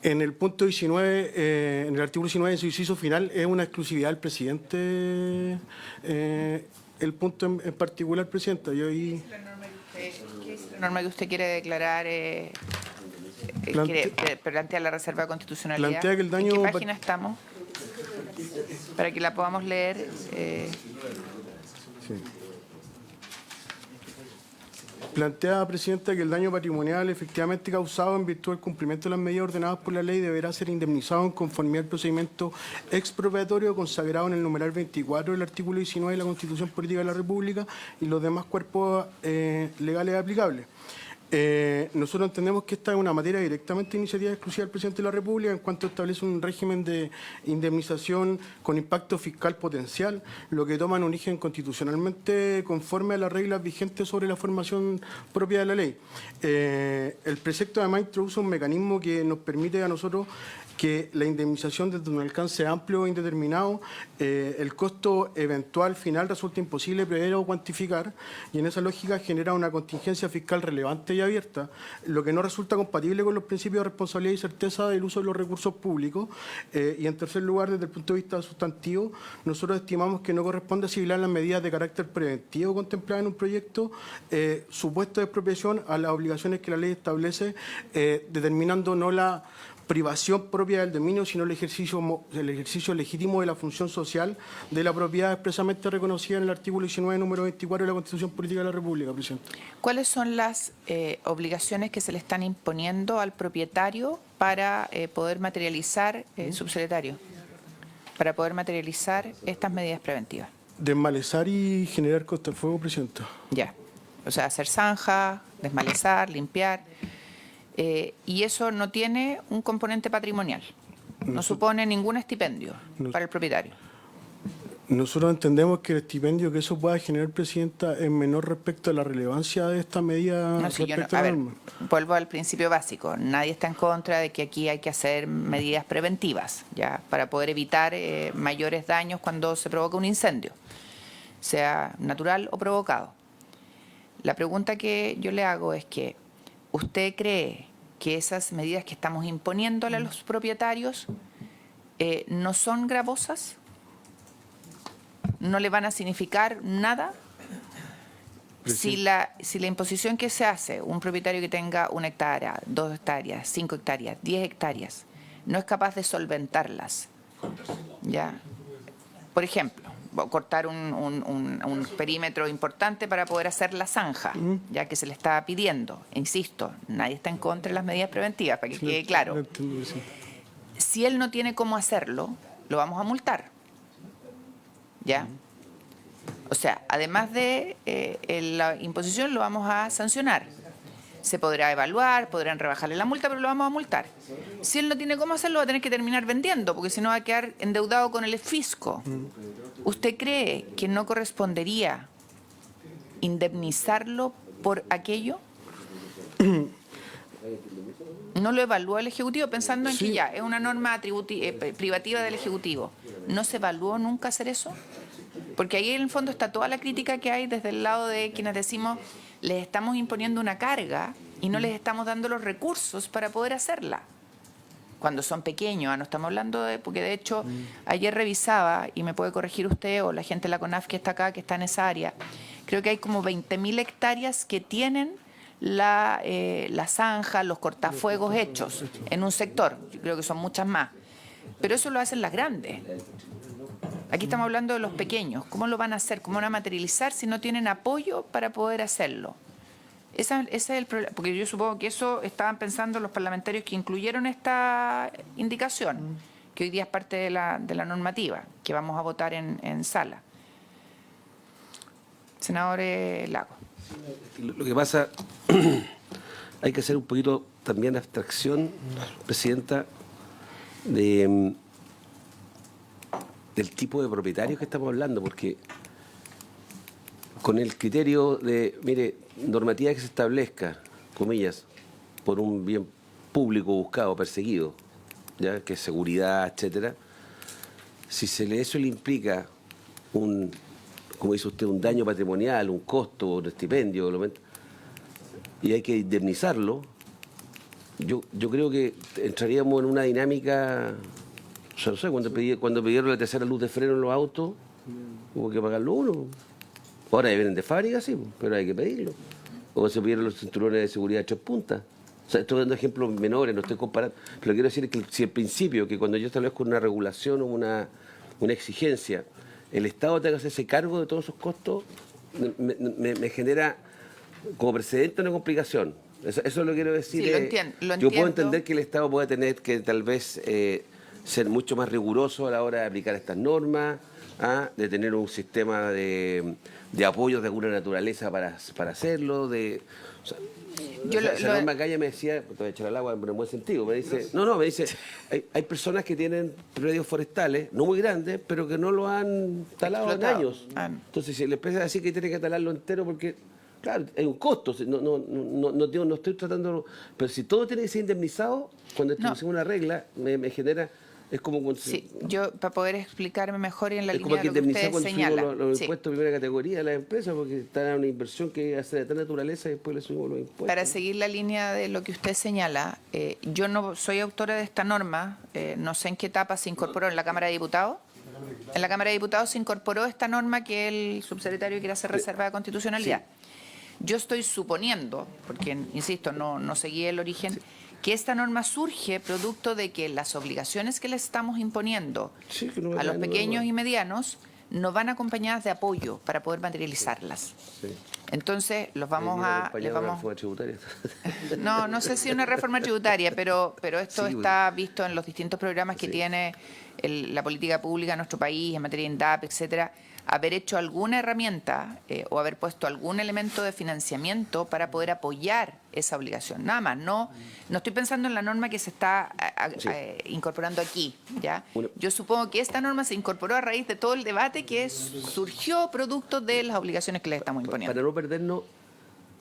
en el punto 19, en el artículo 19, en su inciso final, es una exclusividad del presidente, el punto en particular, Presidenta. Yo ahí... ¿Qué es la norma que usted quiere declarar? Plantea la reserva de constitucionalidad. Plantea que el daño... ¿En qué página estamos? Para que la podamos leer. Sí. Plantea, Presidenta, que el daño patrimonial efectivamente causado en virtud del cumplimiento de las medidas ordenadas por la ley deberá ser indemnizado en conformidad al procedimiento expropiatorio consagrado en el numeral 24 del artículo 19 de la Constitución Política de la República y los demás cuerpos legales aplicables. Nosotros entendemos que esta es una materia directamente de iniciativa exclusiva del Presidente de la República en cuanto establece un régimen de indemnización con impacto fiscal potencial, lo que toma un origen constitucionalmente conforme a las reglas vigentes sobre la formación propia de la ley. El precepto además introduce un mecanismo que nos permite a nosotros que la indemnización desde un alcance amplio e indeterminado, el costo eventual final resulta imposible prever o cuantificar, y en esa lógica genera una contingencia fiscal relevante y abierta, lo que no resulta compatible con los principios de responsabilidad y certeza del uso de los recursos públicos. Y en tercer lugar, desde el punto de vista sustantivo, nosotros estimamos que no corresponde asimilar las medidas de carácter preventivo contempladas en un proyecto supuesto de expropiación a las obligaciones que la ley establece, determinando no la privación propia del dominio, sino el ejercicio legítimo de la función social de la propiedad expresamente reconocida en el artículo 19, número 24 de la Constitución Política de la República, Presidente. ¿Cuáles son las obligaciones que se le están imponiendo al propietario para poder materializar, subsecretario, para poder materializar estas medidas preventivas? Desmalezar y generar costa de fuego, Presidenta. Ya. o sea, hacer zanja, desmalezar, limpiar, y eso no tiene un componente patrimonial, no supone ningún estipendio para el propietario. Nosotros entendemos que el estipendio que eso pueda generar, Presidenta, es menor respecto a la relevancia de esta medida No, sí, respecto a a la ver, norma. vuelvo al principio básico. Nadie está en contra de que aquí hay que hacer medidas preventivas, ya, para poder evitar mayores daños cuando se provoca un incendio, sea natural o provocado. La pregunta que yo le hago es que ¿usted cree que esas medidas que estamos imponiéndole a los propietarios no son gravosas? ¿No le van a significar nada? Si la imposición que se hace, un propietario que tenga 1 hectárea, 2 hectáreas, 5 hectáreas, 10 hectáreas, no es capaz de solventarlas, ¿ya? Por ejemplo, cortar un perímetro importante para poder hacer la zanja, ya que se le está pidiendo. Insisto, nadie está en contra de las medidas preventivas, para que quede claro. Si él no tiene cómo hacerlo, lo vamos a multar, ¿ya? O sea, además de la imposición, lo vamos a sancionar. Se podrá evaluar, podrán rebajarle la multa, pero lo vamos a multar. Si él no tiene cómo hacerlo, va a tener que terminar vendiendo, porque si no va a quedar endeudado con el fisco. ¿Usted cree que no correspondería indemnizarlo por aquello? ¿No lo evaluó el Ejecutivo pensando en que ya es una norma privativa del Ejecutivo? ¿No se evaluó nunca hacer eso? Porque ahí en el fondo está toda la crítica que hay desde el lado de quienes decimos les estamos imponiendo una carga y no les estamos dando los recursos para poder hacerla. Cuando son pequeños, no estamos hablando de... Porque de hecho, ayer revisaba, y me puede corregir usted o la gente de la CONAF que está acá, que está en esa área, creo que hay como 20.000 hectáreas que tienen la zanja, los cortafuegos hechos en un sector. Yo creo que son muchas más. Pero eso lo hacen las grandes. Aquí estamos hablando de los pequeños. ¿Cómo lo van a hacer? ¿Cómo van a materializar si no tienen apoyo para poder hacerlo? Ese es el problema. Porque yo supongo que eso estaban pensando los parlamentarios que incluyeron esta indicación, que hoy día es parte de la normativa, que vamos a votar en sala. Senador Lago. Lo que pasa, hay que hacer un poquito también abstracción, Presidenta, del tipo de propietarios que estamos hablando, porque con el criterio de, mire, normativa que se establezca, comillas, por un bien público buscado, perseguido, ya que es seguridad, etcétera, si eso le implica un, como dice usted, un daño patrimonial, un costo, un estipendio, y hay que indemnizarlo, yo creo que entraríamos en una dinámica. O sea, no sé, cuando pidieron la tercera luz de freno en los autos, hubo que pagarlo uno. Ahora ya vienen de fábrica, sí, pero hay que pedirlo. O se pidieron los cinturones de seguridad de 3 puntas. O sea, estoy dando ejemplos menores, no estoy comparando. Pero quiero decir que si el principio, que cuando yo establezco una regulación o una exigencia, el Estado tenga que hacerse cargo de todos esos costos, me genera como precedente una complicación. Eso es lo que quiero decir. Sí, lo entiendo. Yo puedo entender que el Estado puede tener que tal vez ser mucho más riguroso a la hora de aplicar estas normas, de tener un sistema de apoyos de alguna naturaleza para hacerlo. Esa norma Calle me decía, te voy a echar al agua en buen sentido, me dice, me dice, hay personas que tienen predios forestales, no muy grandes, pero que no lo han talado en años. Entonces, si le empieza a decir que tiene que talarlo entero porque... Claro, hay un costo, no estoy tratando... Pero si todo tiene que ser indemnizado, cuando establecemos una regla, me genera... Es como cuando, sí, yo para poder explicarme mejor y en la es línea como que de lo que indemnizar usted cuando señala. subimos los impuestos de primera categoría de las empresas, porque están en una inversión que hace de tal naturaleza y después le subimos los impuestos. Para seguir la línea de lo que usted señala, yo no soy autora de esta norma, no sé en qué etapa se incorporó en la Cámara de Diputados. En la Cámara de Diputados se incorporó esta norma que el subsecretario quiere hacer reserva de constitucionalidad. Sí. Yo estoy suponiendo, porque insisto, no seguí el origen, que esta norma surge producto de que las obligaciones que le estamos imponiendo a los pequeños y medianos no van acompañadas de apoyo para poder materializarlas. Sí. Entonces, les vamos... Reforma tributaria. No sé si una reforma tributaria, pero esto está visto en los distintos programas que tiene la política pública en nuestro país, en materia de INDAP, etcétera, haber hecho alguna herramienta o haber puesto algún elemento de financiamiento para poder apoyar esa obligación. Nada más, no estoy pensando en la norma que se está incorporando aquí, ¿ya? Yo supongo que esta norma se incorporó a raíz de todo el debate que surgió producto de las obligaciones que le estamos imponiendo. Para no perdernos,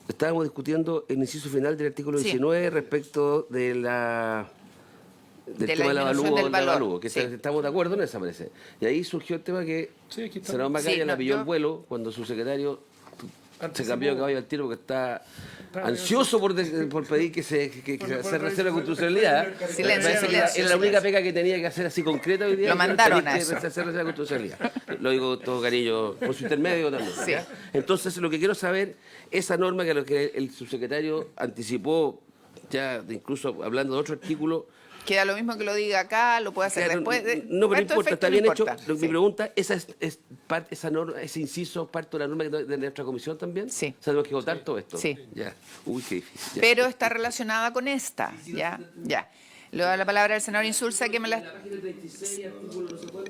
estábamos discutiendo el inciso final del artículo 19 respecto del tema del avalúo, que estamos de acuerdo en esa, parece. Y ahí surgió el tema que el senador Macaya la pilló el vuelo cuando su secretario se cambió de caballo al tiro porque está ansioso por pedir que se reserve la constitucionalidad. Silencio. Era la única pega que tenía que hacer así concreta hoy día. Lo mandaron a eso. La constitucionalidad. Lo digo con todo cariño, por su intermedio también. Sí. Entonces, lo que quiero saber, esa norma que el subsecretario anticipó, ya incluso hablando de otro artículo, queda lo mismo que lo diga acá, lo puede hacer después. No, pero importa, está bien hecho. Mi pregunta, esa norma, ese inciso es parte de la norma de nuestra comisión también. Sí. O sea, tenemos que votar todo esto. Sí. Ya. Uy, qué difícil. Ya. Pero está relacionada con esta, ¿ya? Le doy la palabra al senador Insulza que me la...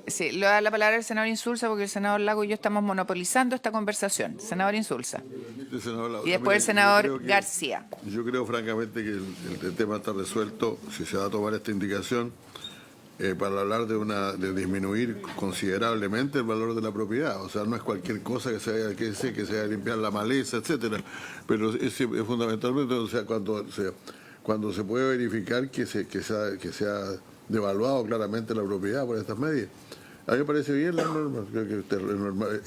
Sí, le doy la palabra al senador Insulza porque el senador Lago y yo estamos monopolizando esta conversación. Senador Insulza. Y después el senador García. Yo creo francamente que el tema está resuelto si se va a tomar esta indicación para hablar de disminuir considerablemente el valor de la propiedad. O sea, no es cualquier cosa que se vaya a limpiar la maleza, etcétera. Pero es fundamentalmente, o sea, cuando se puede verificar que se ha devaluado claramente la propiedad por estas medidas. A mí me parece bien la norma. Creo que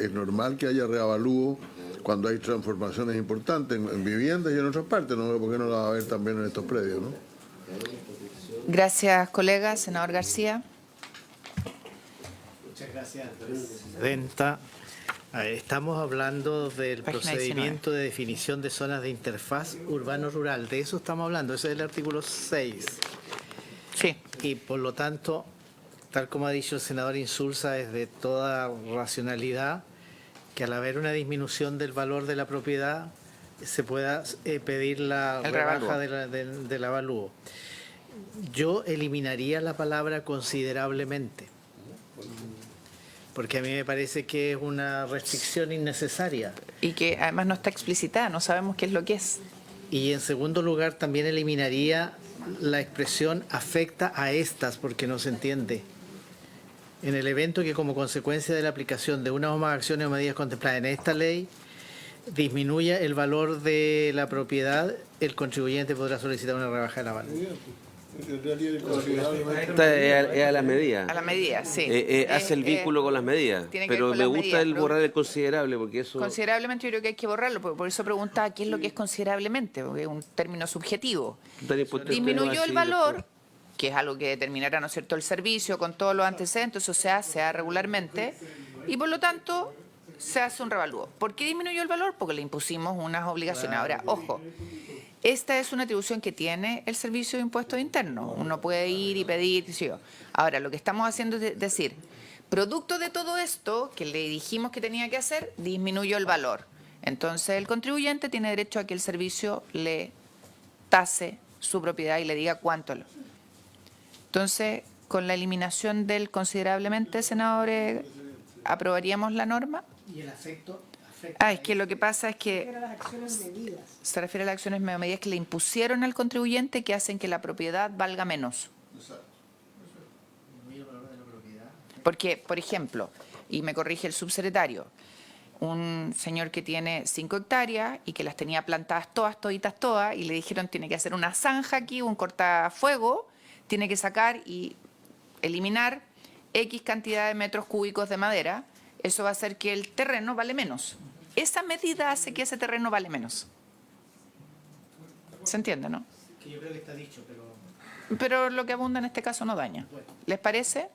es normal que haya reavalúo cuando hay transformaciones importantes en viviendas y en otras partes. No veo por qué no la va a haber también en estos predios, ¿no? Gracias, colega. Senador García. Muchas gracias, presidenta. Estamos hablando del procedimiento de definición de zonas de interfaz urbano-rural. De eso estamos hablando. Ese es el artículo 6. Sí. Y por lo tanto, tal como ha dicho el senador Insulza, es de toda racionalidad que al haber una disminución del valor de la propiedad se pueda pedir la rebaja del avalúo. Yo eliminaría la palabra considerablemente, porque a mí me parece que es una restricción innecesaria. Y que además no está explicitada, no sabemos qué es lo que es. Y en segundo lugar también eliminaría la expresión afecta a estas, porque no se entiende. En el evento que como consecuencia de la aplicación de una o más acciones o medidas contempladas en esta ley disminuya el valor de la propiedad, el contribuyente podrá solicitar una rebaja de la valor. Es a las medidas. A la medida, sí. Hace el vínculo con las medidas. Pero me gusta el borrar el considerable, porque eso... Considerablemente yo creo que hay que borrarlo, por eso preguntaba qué es lo que es considerablemente, porque es un término subjetivo. Disminuyó el valor, que es algo que determinará, ¿no es cierto?, el servicio con todos los antecedentes, eso se hace regularmente, y por lo tanto se hace un revalúo. ¿Por qué disminuyó el valor? Porque le impusimos unas obligaciones. Ahora, ojo, esta es una atribución que tiene el Servicio de Impuestos Internos. Uno puede ir y pedir, ¿sí? Ahora, lo que estamos haciendo es decir, producto de todo esto que le dijimos que tenía que hacer, disminuyó el valor. Entonces, el contribuyente tiene derecho a que el servicio le tase su propiedad y le diga cuánto. Entonces, con la eliminación del considerablemente, senadores, ¿aprobaríamos la norma? ¿Y el afecto? Es que lo que pasa es que se refiere a las acciones medidas que le impusieron al contribuyente que hacen que la propiedad valga menos. Porque, por ejemplo, y me corrige el subsecretario, un señor que tiene 5 hectáreas y que las tenía plantadas toditas, y le dijeron tiene que hacer una zanja aquí, un cortafuego, tiene que sacar y eliminar X cantidad de metros cúbicos de madera, eso va a hacer que el terreno vale menos. Esa medida hace que ese terreno vale menos. ¿Se entiende, no? Que yo creo que está dicho, pero... Pero lo que abunda en este caso no daña. ¿Les parece?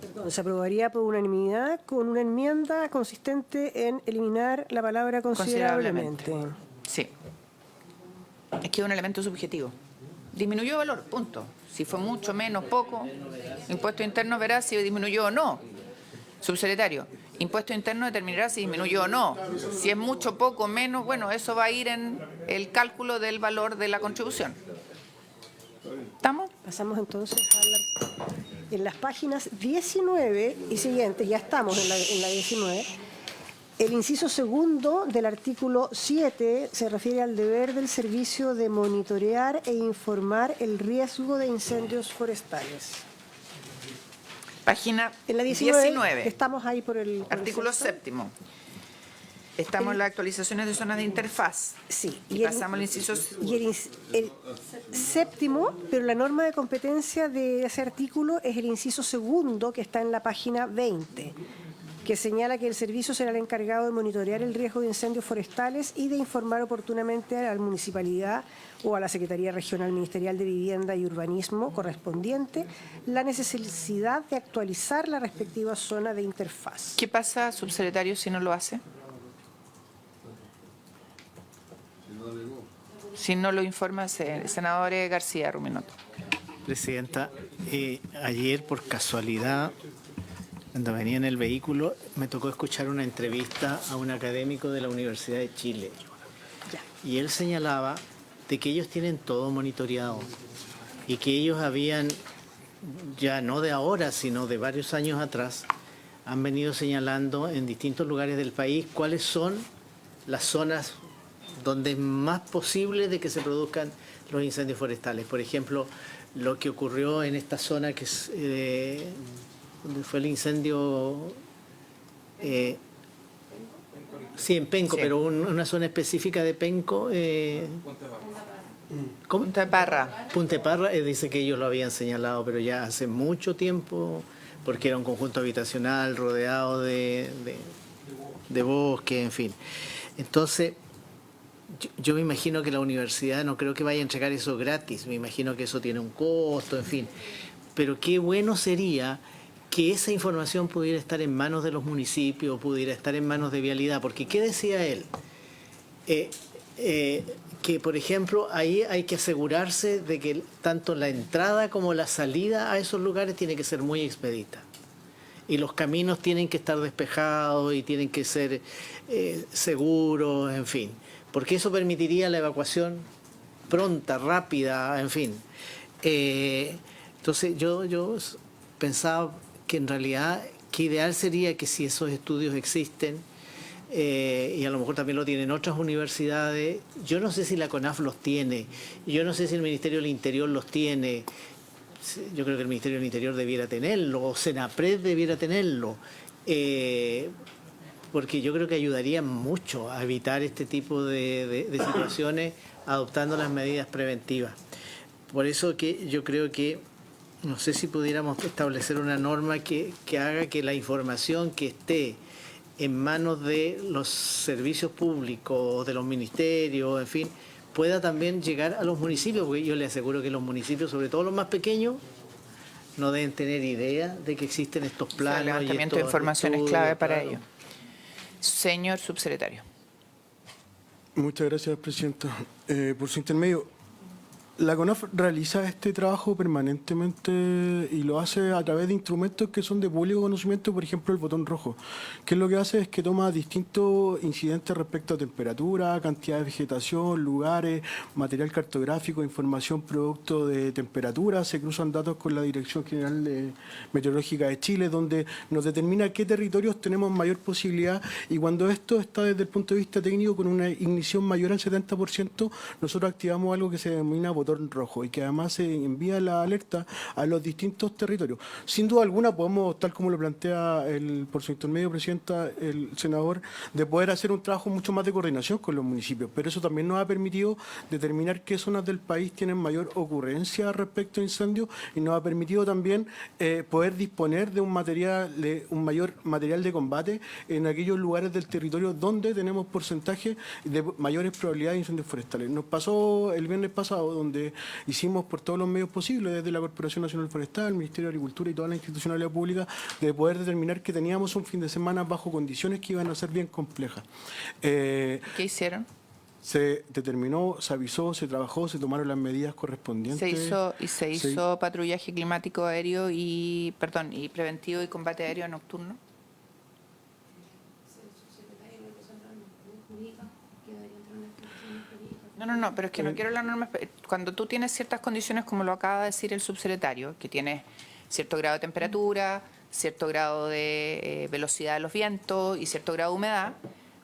Perdón, se aprobaría por unanimidad con una enmienda consistente en eliminar la palabra considerablemente. Sí. Es que es un elemento subjetivo. Disminuyó el valor, punto. Si fue mucho, menos, poco. Impuesto interno verá si disminuyó o no. Subsecretario, impuesto interno determinará si disminuyó o no. Si es mucho, poco, menos, bueno, eso va a ir en el cálculo del valor de la contribución. ¿Estamos? Pasamos entonces a la... En las páginas 19 y siguientes, ya estamos en la 19, el inciso segundo del artículo 7 se refiere al deber del servicio de monitorear e informar el riesgo de incendios forestales. Página En la 19, 19. estamos ahí por el Artículo sexto. 7º. Estamos en las actualizaciones de zonas de interfaz. Sí, Y pasamos al inciso... Y el séptimo, pero la norma de competencia de ese artículo es el inciso segundo, que está en la página 20, que señala que el servicio será el encargado de monitorear el riesgo de incendios forestales y de informar oportunamente a la municipalidad o a la Secretaría Regional Ministerial de Vivienda y Urbanismo correspondiente la necesidad de actualizar la respectiva zona de interfaz. ¿Qué pasa, subsecretario, si no lo hace? Si no lo informa, senador García Ruminoto. Presidenta, ayer por casualidad, cuando venía en el vehículo, me tocó escuchar una entrevista a un académico de la Universidad de Chile. Y él señalaba de que ellos tienen todo monitoreado y que ellos habían, ya no de ahora, sino de varios años atrás, han venido señalando en distintos lugares del país cuáles son las zonas donde es más posible de que se produzcan los incendios forestales. Por ejemplo, lo que ocurrió en esta zona que es, donde fue el incendio, sí, en Penco, Sí. pero una zona específica de Penco. ¿Cómo? Punta de Parra. Punta de Parra, dice que ellos lo habían señalado, pero ya hace mucho tiempo, porque era un conjunto habitacional rodeado de bosque, en fin. Entonces, yo me imagino que la universidad no creo que vaya a entregar eso gratis, me imagino que eso tiene un costo, en fin. Pero qué bueno sería que esa información pudiera estar en manos de los municipios, pudiera estar en manos de Vialidad, porque ¿qué decía él? Que, por ejemplo, ahí hay que asegurarse de que tanto la entrada como la salida a esos lugares tiene que ser muy expedita. Y los caminos tienen que estar despejados y tienen que ser seguros, en fin. Porque eso permitiría la evacuación pronta, rápida, en fin. Entonces yo pensaba que en realidad que ideal sería que si esos estudios existen, y a lo mejor también lo tienen otras universidades, yo no sé si la CONAF los tiene, yo no sé si el Ministerio del Interior los tiene, yo creo que el Ministerio del Interior debiera tenerlo, o Senapred debiera tenerlo, porque yo creo que ayudaría mucho a evitar este tipo de situaciones adoptando las medidas preventivas. Por eso que yo creo que, no sé si pudiéramos establecer una norma que haga que la información que esté en manos de los servicios públicos, de los ministerios, en fin, pueda también llegar a los municipios, porque yo le aseguro que los municipios, sobre todo los más pequeños, no deben tener idea de que existen estos planos. El levantamiento de información es clave para ello. Señor subsecretario. Muchas gracias, Presidenta. Por su intermedio, la CONAF realiza este trabajo permanentemente y lo hace a través de instrumentos que son de público conocimiento, por ejemplo, el botón rojo, que lo que hace es que toma distintos incidentes respecto a temperatura, cantidad de vegetación, lugares, material cartográfico, información producto de temperatura, se cruzan datos con la Dirección General Meteorológica de Chile, donde nos determina qué territorios tenemos mayor posibilidad, y cuando esto está desde el punto de vista técnico con una ignición mayor al 70%, nosotros activamos algo que se denomina botón rojo y que además se envía la alerta a los distintos territorios. Sin duda alguna podemos, tal como lo plantea por su intermedio, Presidenta, el senador, de poder hacer un trabajo mucho más de coordinación con los municipios, pero eso también nos ha permitido determinar qué zonas del país tienen mayor ocurrencia respecto a incendios y nos ha permitido también poder disponer de un mayor material de combate en aquellos lugares del territorio donde tenemos porcentajes de mayores probabilidades de incendios forestales. Nos pasó el viernes pasado, donde hicimos por todos los medios posibles, desde la Corporación Nacional Forestal, el Ministerio de Agricultura y toda la institucionalidad pública, de poder determinar que teníamos un fin de semana bajo condiciones que iban a ser bien complejas. ¿Qué hicieron? Se determinó, se avisó, se trabajó, se tomaron las medidas correspondientes. Se hizo patrullaje climático aéreo y preventivo y combate aéreo nocturno. No, pero es que no quiero la norma. Cuando tú tienes ciertas condiciones, como lo acaba de decir el subsecretario, que tienes cierto grado de temperatura, cierto grado de velocidad de los vientos y cierto grado de humedad,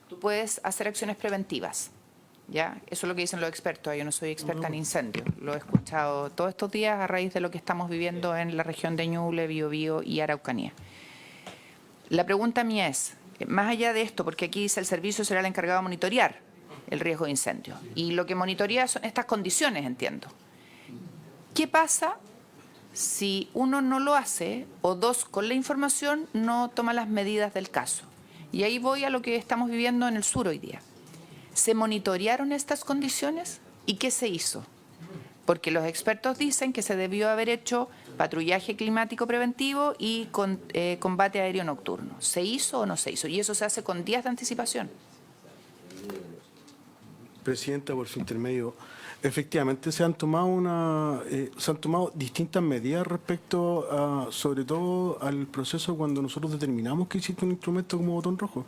tú puedes hacer acciones preventivas. ¿Ya? Eso es lo que dicen los expertos. Yo no soy experta en incendios. Lo he escuchado todos estos días a raíz de lo que estamos viviendo en la región de Ñuble, Biobío y Araucanía. La pregunta mía es, más allá de esto, porque aquí dice el servicio será el encargado de monitorear el riesgo de incendio. Y lo que monitorea son estas condiciones, entiendo. ¿Qué pasa si uno no lo hace o dos, con la información no toma las medidas del caso? Y ahí voy a lo que estamos viviendo en el sur hoy día. ¿Se monitorearon estas condiciones? ¿Y qué se hizo? Porque los expertos dicen que se debió haber hecho patrullaje climático preventivo y combate aéreo nocturno. ¿Se hizo o no se hizo? Y eso se hace con días de anticipación. Presidenta, por su intermedio, efectivamente se han tomado distintas medidas respecto a, sobre todo al proceso cuando nosotros determinamos que existe un instrumento como botón rojo.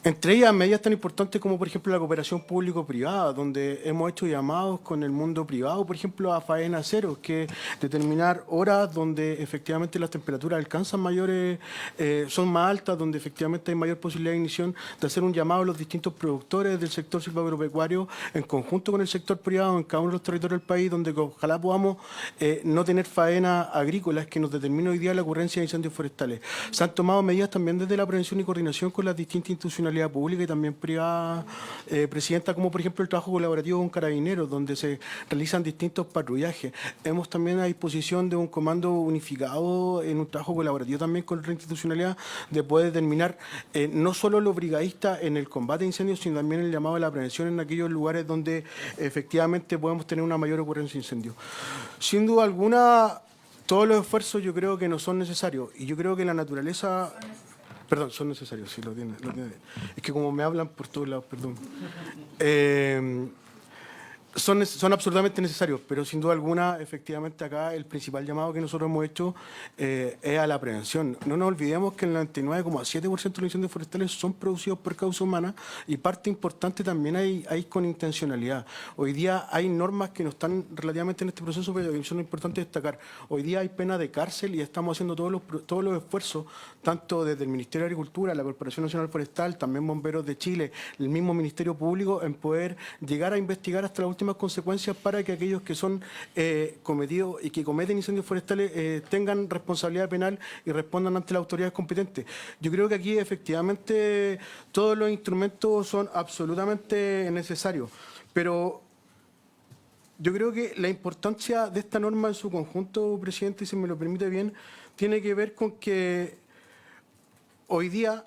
Entre ellas, medidas tan importantes como, por ejemplo, la cooperación público-privada, donde hemos hecho llamados con el mundo privado, por ejemplo, a faena cero, que determinar horas donde efectivamente las temperaturas alcanzan mayores, son más altas, donde efectivamente hay mayor posibilidad de ignición, de hacer un llamado a los distintos productores del sector silvagropecuario en conjunto con el sector privado en cada uno de los territorios del país, donde ojalá podamos no tener faenas agrícolas que nos determine hoy día la ocurrencia de incendios forestales. Se han tomado medidas también desde la prevención y coordinación con las distintas instituciones pública y también privada, Presidenta, como por ejemplo el trabajo colaborativo con Carabineros, donde se realizan distintos patrullajes. Hemos también a disposición de un comando unificado en un trabajo colaborativo también con la institucionalidad de poder determinar no solo los brigadistas en el combate a incendios, sino también el llamado a la prevención en aquellos lugares donde efectivamente podemos tener una mayor ocurrencia de incendios. Sin duda alguna, todos los esfuerzos yo creo que no son necesarios y yo creo que la naturaleza... Perdón, son necesarios, sí, lo tiene. Es que como me hablan por todos lados, perdón. Son absolutamente necesarios, pero sin duda alguna, efectivamente, acá el principal llamado que nosotros hemos hecho es a la prevención. No nos olvidemos que el 99,7% de los incendios forestales son producidos por causa humana y parte importante también hay con intencionalidad. Hoy día hay normas que no están relativamente en este proceso, pero son importantes destacar. Hoy día hay pena de cárcel y estamos haciendo todos los esfuerzos, tanto desde el Ministerio de Agricultura, la Corporación Nacional Forestal, también Bomberos de Chile, el mismo Ministerio Público, en poder llegar a investigar hasta la última consecuencias para que aquellos que son cometidos y que cometen incendios forestales tengan responsabilidad penal y respondan ante las autoridades competentes. Yo creo que aquí efectivamente todos los instrumentos son absolutamente necesarios, pero yo creo que la importancia de esta norma en su conjunto, Presidente, y si me lo permite bien, tiene que ver con que hoy día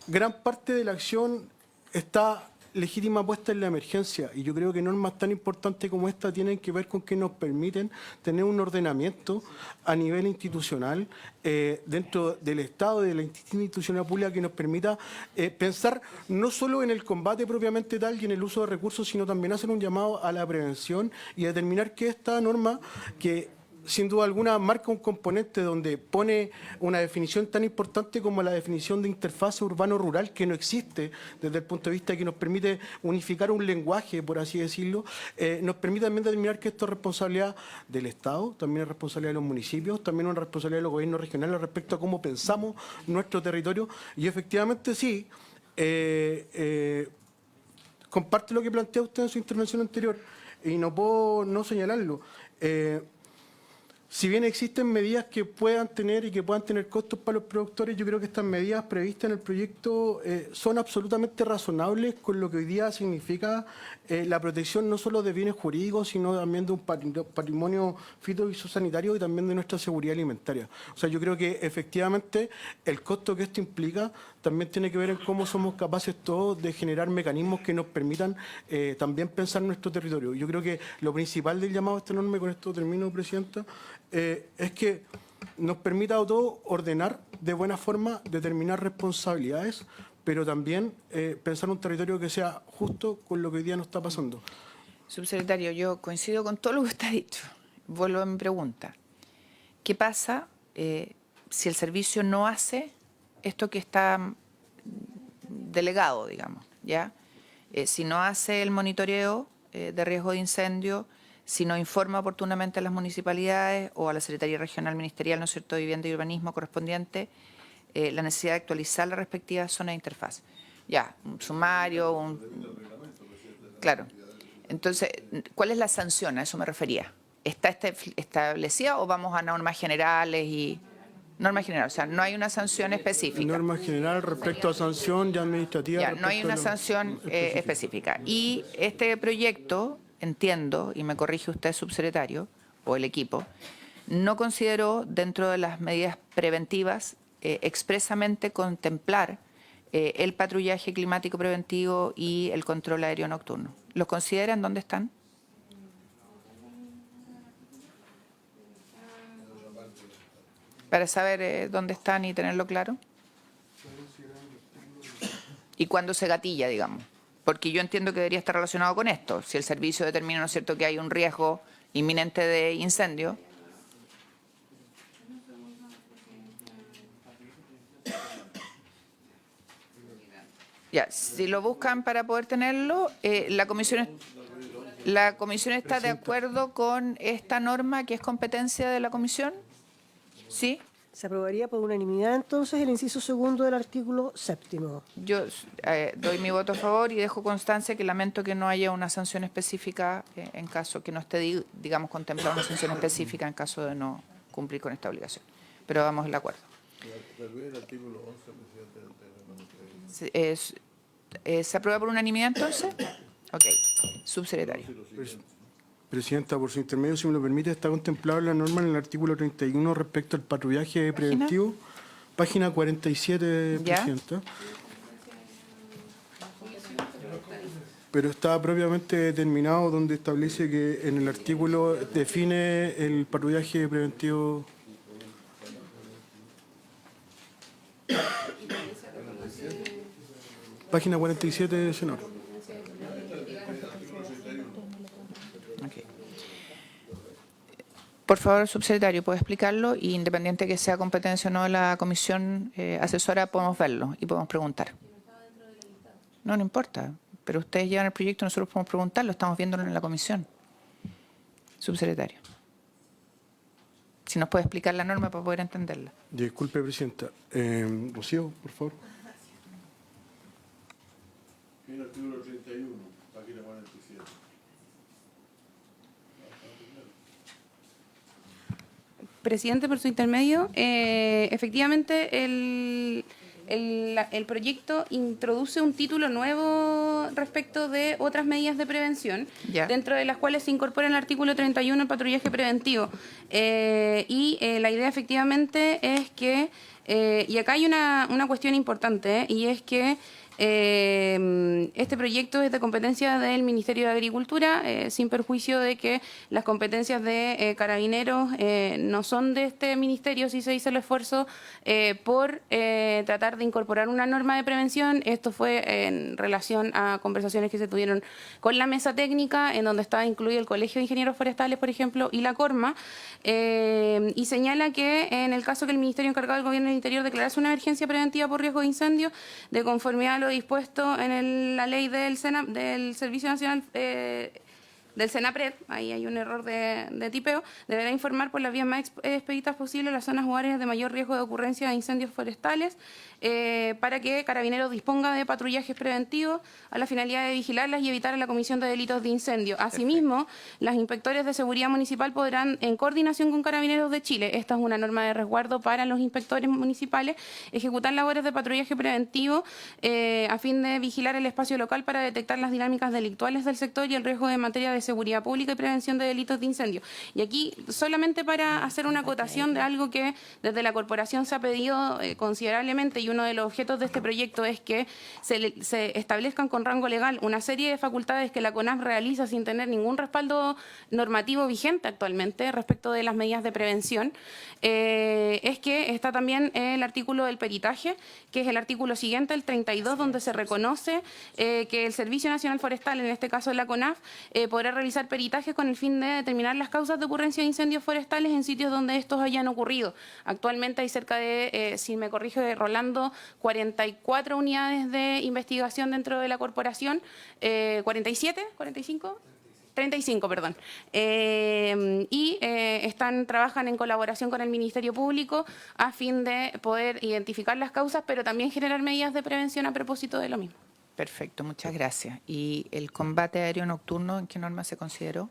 gran parte de la acción está legítima puesta en la emergencia y yo creo que normas tan importantes como esta tienen que ver con que nos permiten tener un ordenamiento a nivel institucional dentro del Estado, de la institucionalidad pública que nos permita pensar no solo en el combate propiamente tal y en el uso de recursos, sino también hacer un llamado a la prevención y determinar que esta norma que sin duda alguna marca un componente donde pone una definición tan importante como la definición de interfase urbano-rural que no existe desde el punto de vista que nos permite unificar un lenguaje, por así decirlo, nos permite también determinar que esto es responsabilidad del Estado, también es responsabilidad de los municipios, también es responsabilidad de los gobiernos regionales respecto a cómo pensamos nuestro territorio y efectivamente sí, comparte lo que plantea usted en su intervención anterior y no puedo no señalarlo. Si bien existen medidas que puedan tener y que puedan tener costos para los productores, yo creo que estas medidas previstas en el proyecto son absolutamente razonables con lo que hoy día significa la protección no solo de bienes jurídicos, sino también de un patrimonio fitosanitario y también de nuestra seguridad alimentaria. O sea, yo creo que efectivamente el costo que esto implica también tiene que ver en cómo somos capaces todos de generar mecanismos que nos permitan también pensar nuestro territorio. Yo creo que lo principal del llamado a esta norma, y con esto termino, Presidenta, es que nos permita a todos ordenar de buena forma, determinar responsabilidades, pero también pensar un territorio que sea justo con lo que hoy día nos está pasando. Subsecretario, yo coincido con todo lo que usted ha dicho. Vuelvo a mi pregunta. ¿Qué pasa si el servicio no hace esto que está delegado, digamos, ¿ya? Si no hace el monitoreo de riesgo de incendio, si no informa oportunamente a las municipalidades o a la Secretaría Regional Ministerial, ¿no es cierto?, de Vivienda y Urbanismo correspondiente, la necesidad de actualizar la respectiva zona de interfaz. Ya, un sumario, claro. Entonces, ¿cuál es la sanción? A eso me refería. ¿Está establecida o vamos a normas generales y...? Norma general, o sea, no hay una sanción específica. Norma general respecto a sanción y administrativa. Ya, no hay una sanción específica. Y este proyecto, entiendo, y me corrige usted, subsecretario, o el equipo, no consideró dentro de las medidas preventivas expresamente contemplar el patrullaje climático preventivo y el control aéreo nocturno. ¿Los consideran? ¿Dónde están? Para saber dónde están y tenerlo claro. Y cuándo se gatilla, digamos. Porque yo entiendo que debería estar relacionado con esto. Si el servicio determina, ¿no es cierto?, que hay un riesgo inminente de incendio. Ya, si lo buscan para poder tenerlo, la comisión está de acuerdo con esta norma que es competencia de la comisión. ¿Sí? Se aprobaría por unanimidad entonces el inciso segundo del artículo 7º. Yo doy mi voto a favor y dejo constancia que lamento que no haya una sanción específica en caso que no esté, digamos, contemplada una sanción específica en caso de no cumplir con esta obligación. Pero vamos al acuerdo. El artículo 11, presidente. ¿Se aprueba por unanimidad entonces? Ok. Subsecretario. Presidenta, por su intermedio, si me lo permite, está contemplado la norma en el artículo 31 respecto al patrullaje preventivo. Página 47, ¿Ya? Presidenta. Pero está propiamente determinado donde establece que en el artículo define el patrullaje preventivo. Página 47, senador. Okay. Por favor, subsecretario, ¿puede explicarlo? Y independiente que sea competencia o no de la comisión asesora, podemos verlo y podemos preguntar. No importa, pero ustedes llevan el proyecto, nosotros podemos preguntarlo, estamos viéndolo en la comisión. Subsecretario. Si nos puede explicar la norma para poder entenderla. Disculpe, Presidenta. Rocío, por favor. El artículo 31, página 47. Presidente, por su intermedio, efectivamente el proyecto introduce un título nuevo respecto de otras medidas de prevención, Ya. dentro de las cuales se incorpora en el artículo 31 el patrullaje preventivo. La idea efectivamente es que, y acá hay una cuestión importante, y es que este proyecto es de competencia del Ministerio de Agricultura, sin perjuicio de que las competencias de Carabineros no son de este ministerio. Si se hizo el esfuerzo por tratar de incorporar una norma de prevención. Esto fue en relación a conversaciones que se tuvieron con la mesa técnica, en donde estaba incluido el Colegio de Ingenieros Forestales, por ejemplo, y la Corma, y señala que en el caso que el Ministerio encargado del Gobierno del Interior declarase una emergencia preventiva por riesgo de incendio, de conformidad a lo dispuesto en la ley del Servicio Nacional del Senapred, ahí hay un error de tipeo, deberá informar por las vías más expeditas posibles las zonas o áreas de mayor riesgo de ocurrencia de incendios forestales, para que Carabineros disponga de patrullajes preventivos a la finalidad de vigilarlas y evitar la comisión de delitos de incendio. Asimismo, los inspectores de seguridad municipal podrán, en coordinación con Carabineros de Chile, esta es una norma de resguardo para los inspectores municipales, ejecutar labores de patrullaje preventivo a fin de vigilar el espacio local para detectar las dinámicas delictuales del sector y el riesgo de materia de seguridad pública y prevención de delitos de incendio. Y aquí, solamente para hacer una acotación de algo que desde la corporación se ha pedido considerablemente, y uno de los objetos de este proyecto es que se establezcan con rango legal una serie de facultades que la CONAF realiza sin tener ningún respaldo normativo vigente actualmente respecto de las medidas de prevención. Es que está también el artículo del peritaje, que es el artículo siguiente, el 32, donde se reconoce que el Servicio Nacional Forestal, en este caso la CONAF, podrá realizar peritajes con el fin de determinar las causas de ocurrencia de incendios forestales en sitios donde estos hayan ocurrido. Actualmente hay cerca de, si me corrige Rolando, 44 unidades de investigación dentro de la corporación, 47, 45, 35, perdón. Trabajan en colaboración con el Ministerio Público a fin de poder identificar las causas, pero también generar medidas de prevención a propósito de lo mismo. Perfecto, muchas gracias. ¿Y el combate aéreo nocturno en qué norma se consideró?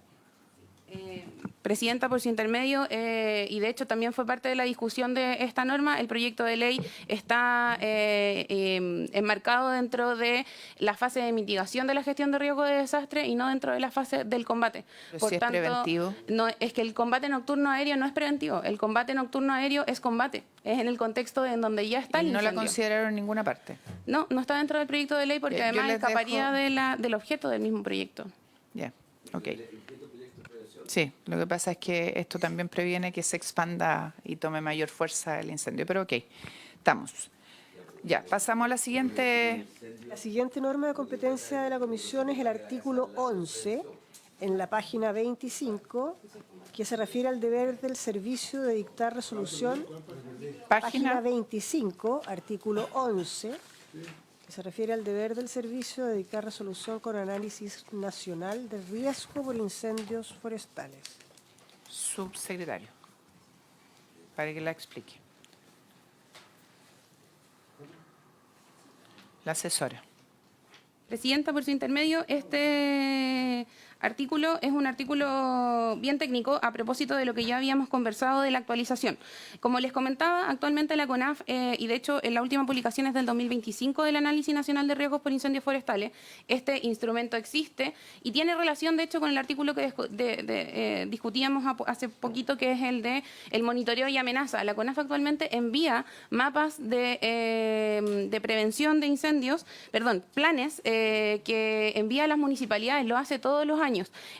Presidenta, por su intermedio, y de hecho también fue parte de la discusión de esta norma, el proyecto de ley está enmarcado dentro de la fase de mitigación de la gestión de riesgo de desastre y no dentro de la fase del combate. Pero si es preventivo. No, es que el combate nocturno aéreo no es preventivo, el combate nocturno aéreo es combate, es en el contexto en donde ya está el ¿Y no incendio. la consideraron en ninguna parte? No, no está dentro del proyecto de ley porque Yo además les escaparía dejo- del objeto del mismo proyecto. Ya, ok. Sí, lo que pasa es que esto también previene que se expanda y tome mayor fuerza el incendio, pero ok, estamos. Ya, pasamos a la siguiente. La siguiente norma de competencia de la Comisión es el artículo 11, en la página 25, que se refiere al deber del servicio de dictar resolución. Página 25, artículo 11, que se refiere al deber del servicio de dictar resolución con análisis nacional de riesgo por incendios forestales. Subsecretario, para que la explique. La asesora. Presidenta, por su intermedio, este artículo es un artículo bien técnico a propósito de lo que ya habíamos conversado de la actualización. Como les comentaba, actualmente la CONAF, y de hecho en la última publicación es del 2025 del Análisis Nacional de Riesgos por Incendios Forestales, este instrumento existe y tiene relación de hecho con el artículo que discutíamos hace poquito, que es el de el monitoreo y amenaza. La CONAF actualmente envía mapas de prevención de incendios, planes que envía a las municipalidades, lo hace todos los años.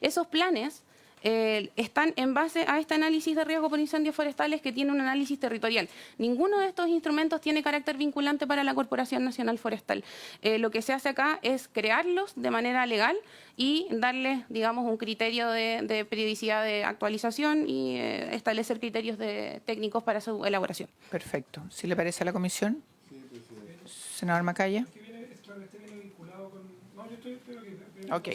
Esos planes están en base a este análisis de riesgo por incendios forestales que tiene un análisis territorial. Ninguno de estos instrumentos tiene carácter vinculante para la Corporación Nacional Forestal. Lo que se hace acá es crearlos de manera legal y darles, digamos, un criterio de periodicidad de actualización y establecer criterios técnicos para su elaboración. Perfecto. ¿Sí le parece a la comisión? Senador Macaya. Ok.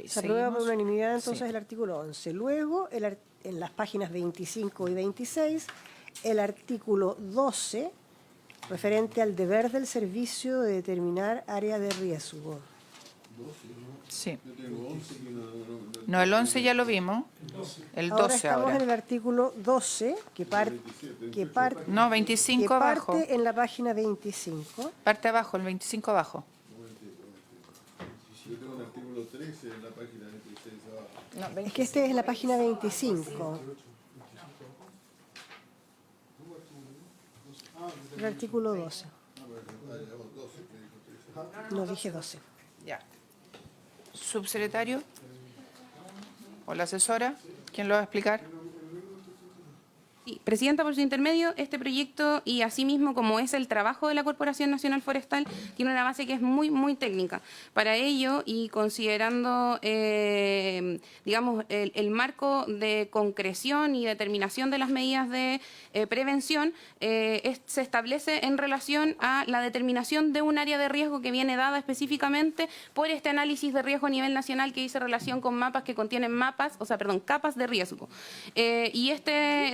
Se aprueba por seguimos. unanimidad entonces Sí. el artículo 11. Luego, en las páginas 25 y 26, el artículo 12, referente al deber del servicio de determinar área de riesgo. Sí. Yo tengo 11 que No, el 11 ya lo vimos. El 12 Ahora estamos ahora. en el artículo 12, que parte No, 25 abajo. en la página 25. Parte abajo, el 25 abajo. yo tengo un artículo 13 en la página 26 abajo. Es que este es la página 25. El artículo 12. No, dije 12. Ya. Subsecretario o la asesora, ¿quién lo va a explicar? Sí, Presidenta, por su intermedio, este proyecto y asimismo como es el trabajo de la Corporación Nacional Forestal, tiene una base que es muy, muy técnica. Para ello y considerando, digamos, el marco de concreción y determinación de las medidas de prevención, se establece en relación a la determinación de un área de riesgo que viene dada específicamente por este análisis de riesgo a nivel nacional que dice relación con mapas que contienen capas de riesgo. Y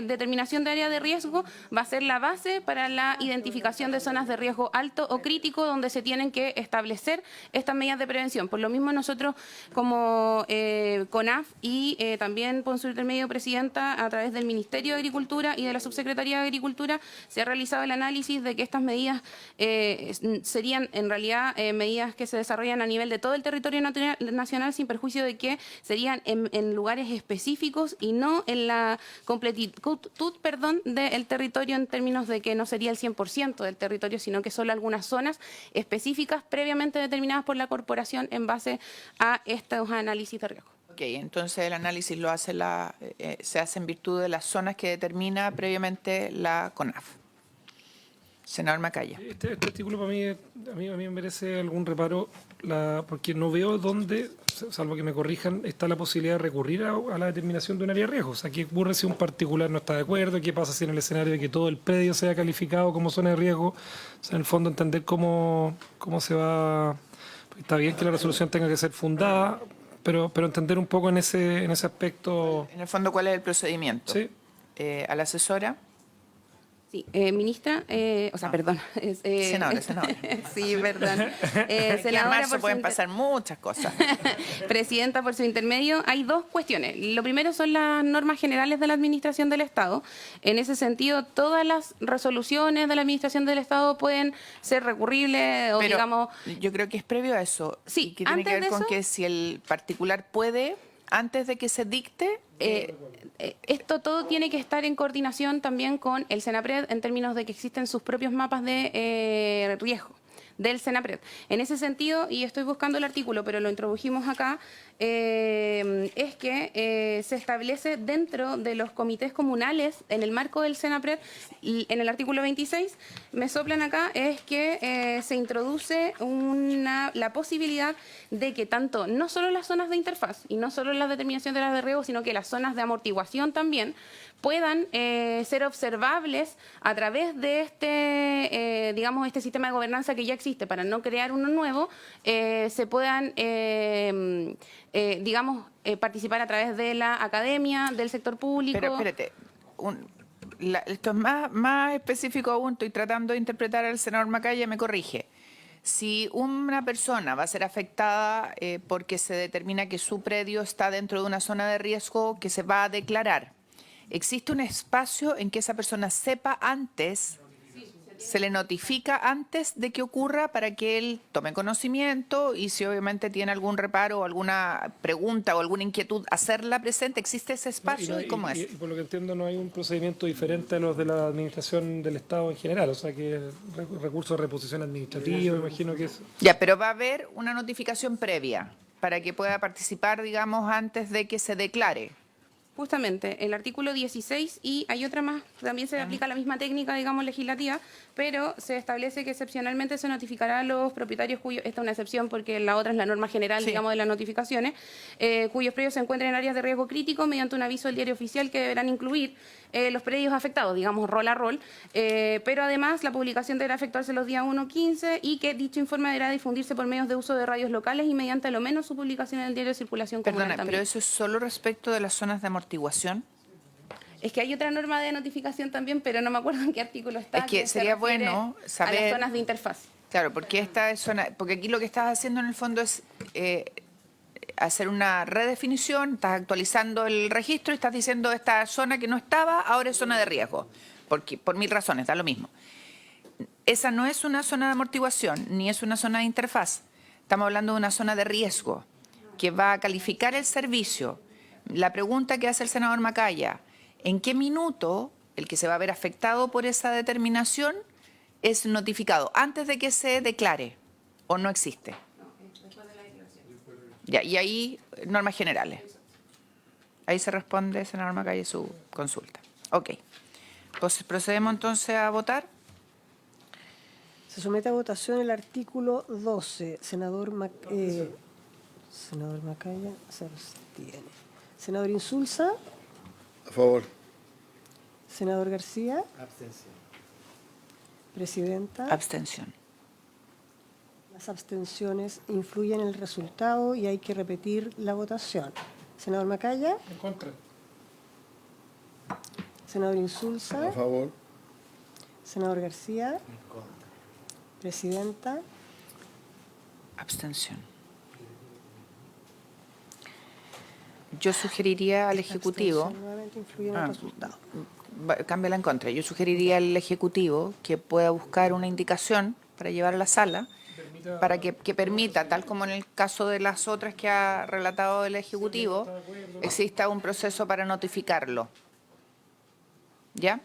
determinación de área de riesgo va a ser la base para la identificación de zonas de riesgo alto o crítico donde se tienen que establecer estas medidas de prevención. Por lo mismo nosotros como CONAF y también por su intermedio, Presidenta, a través del Ministerio de Agricultura y de la Subsecretaría de Agricultura se ha realizado el análisis de que estas medidas serían en realidad medidas que se desarrollan a nivel de todo el territorio nacional sin perjuicio de que serían en lugares específicos y no en la completitud del territorio en términos de que no sería el 100% del territorio, sino que solo algunas zonas específicas previamente determinadas por la corporación en base a estos análisis de riesgo. Ok, entonces el análisis lo hace se hace en virtud de las zonas que determina previamente la CONAF. Senador Macaya. Este artículo para mí, a mí me merece algún reparo, porque no veo dónde, salvo que me corrijan, está la posibilidad de recurrir a la determinación de un área de riesgo. O sea, ¿qué ocurre si un particular no está de acuerdo? ¿Qué pasa si en el escenario de que todo el predio sea calificado como zona de riesgo? O sea, en el fondo entender cómo se va... Está bien que la resolución tenga que ser fundada, pero entender un poco en ese aspecto. En el fondo, ¿cuál es el procedimiento? Sí. A la asesora. Sí, ministra, perdón. Senadora. Sí, perdón. Que a Senadora, marzo por pueden su pasar muchas cosas. Presidenta, por su intermedio, hay dos cuestiones. Lo primero son las normas generales de la Administración del Estado. En ese sentido, todas las resoluciones de la Administración del Estado pueden ser recurribles o, Pero digamos... yo creo que es previo a eso. Sí, y que tiene que antes ver de con eso- que si el particular puede, antes de que se dicte, Esto todo tiene que estar en coordinación también con el Senapred en términos de que existen sus propios mapas de riesgo del Senapred. En ese sentido, y estoy buscando el artículo, pero lo introdujimos acá, es que se establece dentro de los comités comunales, en el marco del Senapred, y en el artículo 26, me soplan acá, es que se introduce la posibilidad de que tanto, no solo las zonas de interfaz y no solo la determinación de las de riesgo, sino que las zonas de amortiguación también puedan ser observables a través de este sistema de gobernanza que ya existe, para no crear uno nuevo, se puedan participar a través de la academia, del sector público. pero espérate, esto es más específico aún, estoy tratando de interpretar al senador Macaya, me corrige. Si una persona va a ser afectada porque se determina que su predio está dentro de una zona de riesgo que se va a declarar, ¿existe un espacio en que esa persona sepa antes, se le notifica antes de que ocurra para que él tome conocimiento y si obviamente tiene algún reparo o alguna pregunta o alguna inquietud, hacerla presente? ¿Existe ese espacio y cómo es? Y por lo que entiendo no hay un procedimiento diferente a los de la administración del Estado en general, o sea que recursos de reposición administrativa, me imagino que es... Ya, pero va a haber una notificación previa para que pueda participar, digamos, antes de que se declare. Justamente, el artículo 16, y hay otra más, también se aplica la misma técnica, digamos, legislativa, pero se establece que excepcionalmente se notificará a los propietarios cuyos, esta es una excepción porque la otra es la norma general, digamos, de las notificaciones, cuyos predios se encuentren en áreas de riesgo crítico mediante un aviso del diario oficial que deberán incluir los predios afectados, digamos, rol a rol, pero además la publicación deberá efectuarse los días 1-15 y que dicho informe deberá difundirse por medios de uso de radios locales y mediante a lo menos su publicación en el diario de circulación comunal Perdona, también. pero eso es solo respecto de las zonas de amortiguación. Es que hay otra norma de notificación también, pero no me acuerdo en qué artículo está. Es que se sería refiere bueno saber... a las zonas de interfaz. Claro, porque esta es zona, porque aquí lo que estás haciendo en el fondo es hacer una redefinición, estás actualizando el registro y estás diciendo esta zona que no estaba, ahora es zona de riesgo, porque, por 1000 razones, da lo mismo. Esa no es una zona de amortiguación, ni es una zona de interfaz. Estamos hablando de una zona de riesgo que va a calificar el servicio. La pregunta que hace el senador Macaya, ¿en qué minuto el que se va a ver afectado por esa determinación es notificado? ¿Antes de que se declare o no existe? Ya, y ahí, normas generales. Ahí se responde, senador Macaya, su consulta. Ok. Pues procedemos entonces a votar. Se somete a votación el artículo 12. Senador Macaya se abstiene. Senador Insulza. A favor. Senador García. Abstención. Presidenta. Abstención. Las abstenciones influyen en el resultado y hay que repetir la votación. Senador Macaya. En contra. Senador Insulza. A favor. Senador García. Presidenta. Abstención. Yo sugeriría al Ejecutivo... Abstención nuevamente influye en el resultado. Cámbiala en contra. Yo sugeriría al Ejecutivo que pueda buscar una indicación para llevar a la sala para que permita, tal como en el caso de las otras que ha relatado el Ejecutivo, exista un proceso para notificarlo. ¿Ya?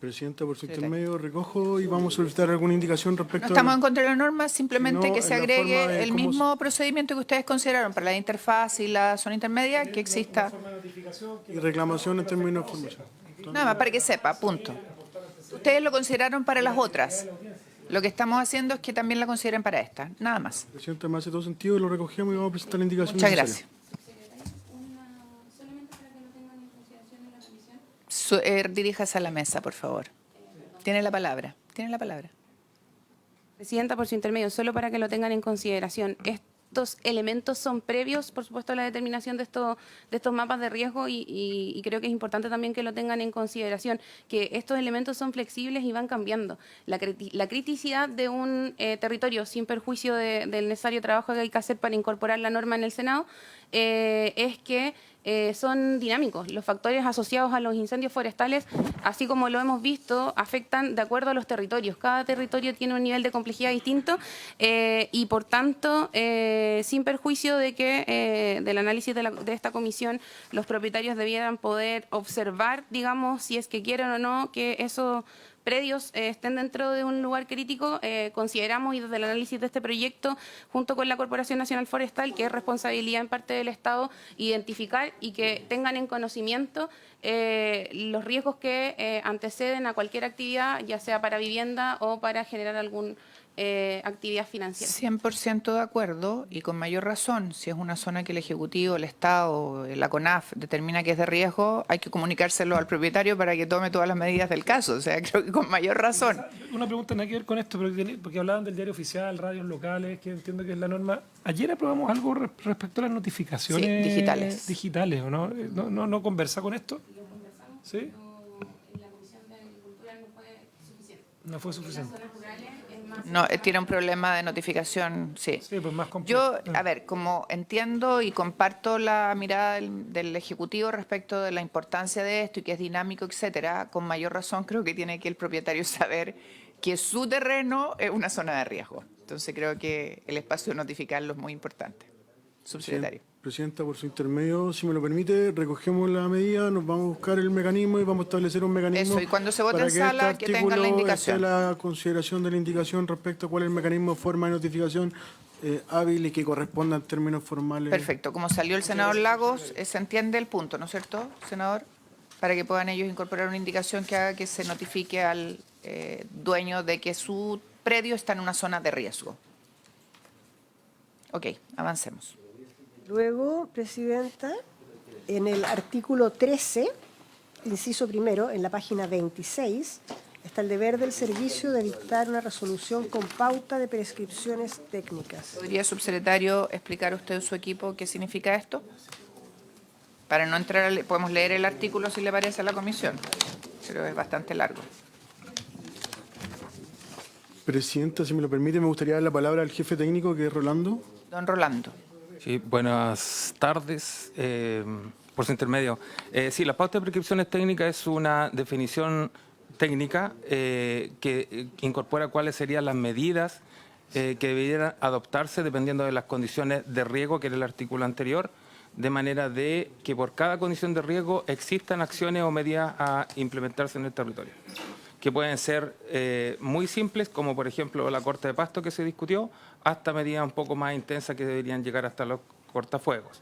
Presidenta, por su intermedio, recojo y vamos a solicitar alguna indicación No respecto estamos en contra de la norma, simplemente No, que se en la forma agregue de el cómo mismo procedimiento que ustedes consideraron para la interfaz y la zona intermedia, que exista. y reclamación en términos de formación. Nada más para que sepa, punto. Ustedes lo consideraron para las otras. Lo que estamos haciendo es que también la consideren para esta. Nada más. Presidenta, me hace todo sentido, lo recogemos y vamos a presentar la indicación Muchas necesaria. gracias. Diríjase a la mesa, por favor. Tiene la palabra. Tiene la palabra. Presidenta, por su intermedio, solo para que lo tengan en consideración, estos elementos son previos, por supuesto, a la determinación de estos mapas de riesgo y creo que es importante también que lo tengan en consideración, que estos elementos son flexibles y van cambiando. La criticidad de un territorio, sin perjuicio del necesario trabajo que hay que hacer para incorporar la norma en el Senado, es que son dinámicos. Los factores asociados a los incendios forestales, así como lo hemos visto, afectan de acuerdo a los territorios. Cada territorio tiene un nivel de complejidad distinto y, por tanto, sin perjuicio de que del análisis de esta comisión, los propietarios debieran poder observar, digamos, si es que quieren o no, que esos predios estén dentro de un lugar crítico, consideramos, y desde el análisis de este proyecto, junto con la Corporación Nacional Forestal, que es responsabilidad en parte del Estado, identificar y que tengan en conocimiento los riesgos que anteceden a cualquier actividad, ya sea para vivienda o para generar alguna actividad financiera. 100% de acuerdo, y con mayor razón. Si es una zona que el Ejecutivo, el Estado, la CONAF determina que es de riesgo, hay que comunicárselo al propietario para que tome todas las medidas del caso. O sea, creo que con mayor razón. Una pregunta nada que ver con esto, porque hablaban del diario oficial, radios locales, que entiendo que es la norma. Ayer aprobamos algo respecto a las notificaciones digitales, ¿o no? ¿No conversa con esto? ¿Sí? En la Comisión de Agricultura no fue suficiente. No fue suficiente. No, tiene un problema de notificación, sí. Sí, pues más complejo. Yo, a ver, como entiendo y comparto la mirada del Ejecutivo respecto de la importancia de esto y que es dinámico, etcétera, con mayor razón creo que tiene que el propietario saber que su terreno es una zona de riesgo. Entonces creo que el espacio de notificarlo es muy importante. Subsecretario. Presidenta, por su intermedio, si me lo permite, recogemos la medida, nos vamos a buscar el mecanismo y vamos a establecer un mecanismo. Eso, y cuando se vote en para sala, este que tengan la indicación. esté la consideración de la indicación respecto a cuál es el mecanismo, forma de notificación hábil y que corresponda en términos formales. Perfecto. Como salió el senador Lagos, se entiende el punto, ¿no es cierto, senador? Para que puedan ellos incorporar una indicación que haga que se notifique al dueño de que su predio está en una zona de riesgo. Ok, avancemos. Luego, Presidenta, en el artículo 13, inciso primero, en la página 26, está el deber del servicio de dictar una resolución con pauta de prescripciones técnicas. ¿Podría, subsecretario, explicar usted su equipo qué significa esto? Para no entrar, podemos leer el artículo si le parece a la comisión, pero es bastante largo. Presidenta, si me lo permite, me gustaría dar la palabra al jefe técnico, que es Rolando. Don Rolando. Sí, buenas tardes. Por su intermedio. Sí, la pauta de prescripciones técnicas es una definición técnica que incorpora cuáles serían las medidas que debieran adoptarse dependiendo de las condiciones de riesgo, que era el artículo anterior, de manera de que por cada condición de riesgo existan acciones o medidas a implementarse en el territorio, que pueden ser muy simples, como por ejemplo la corta de pasto que se discutió, hasta medidas un poco más intensas que deberían llegar hasta los cortafuegos.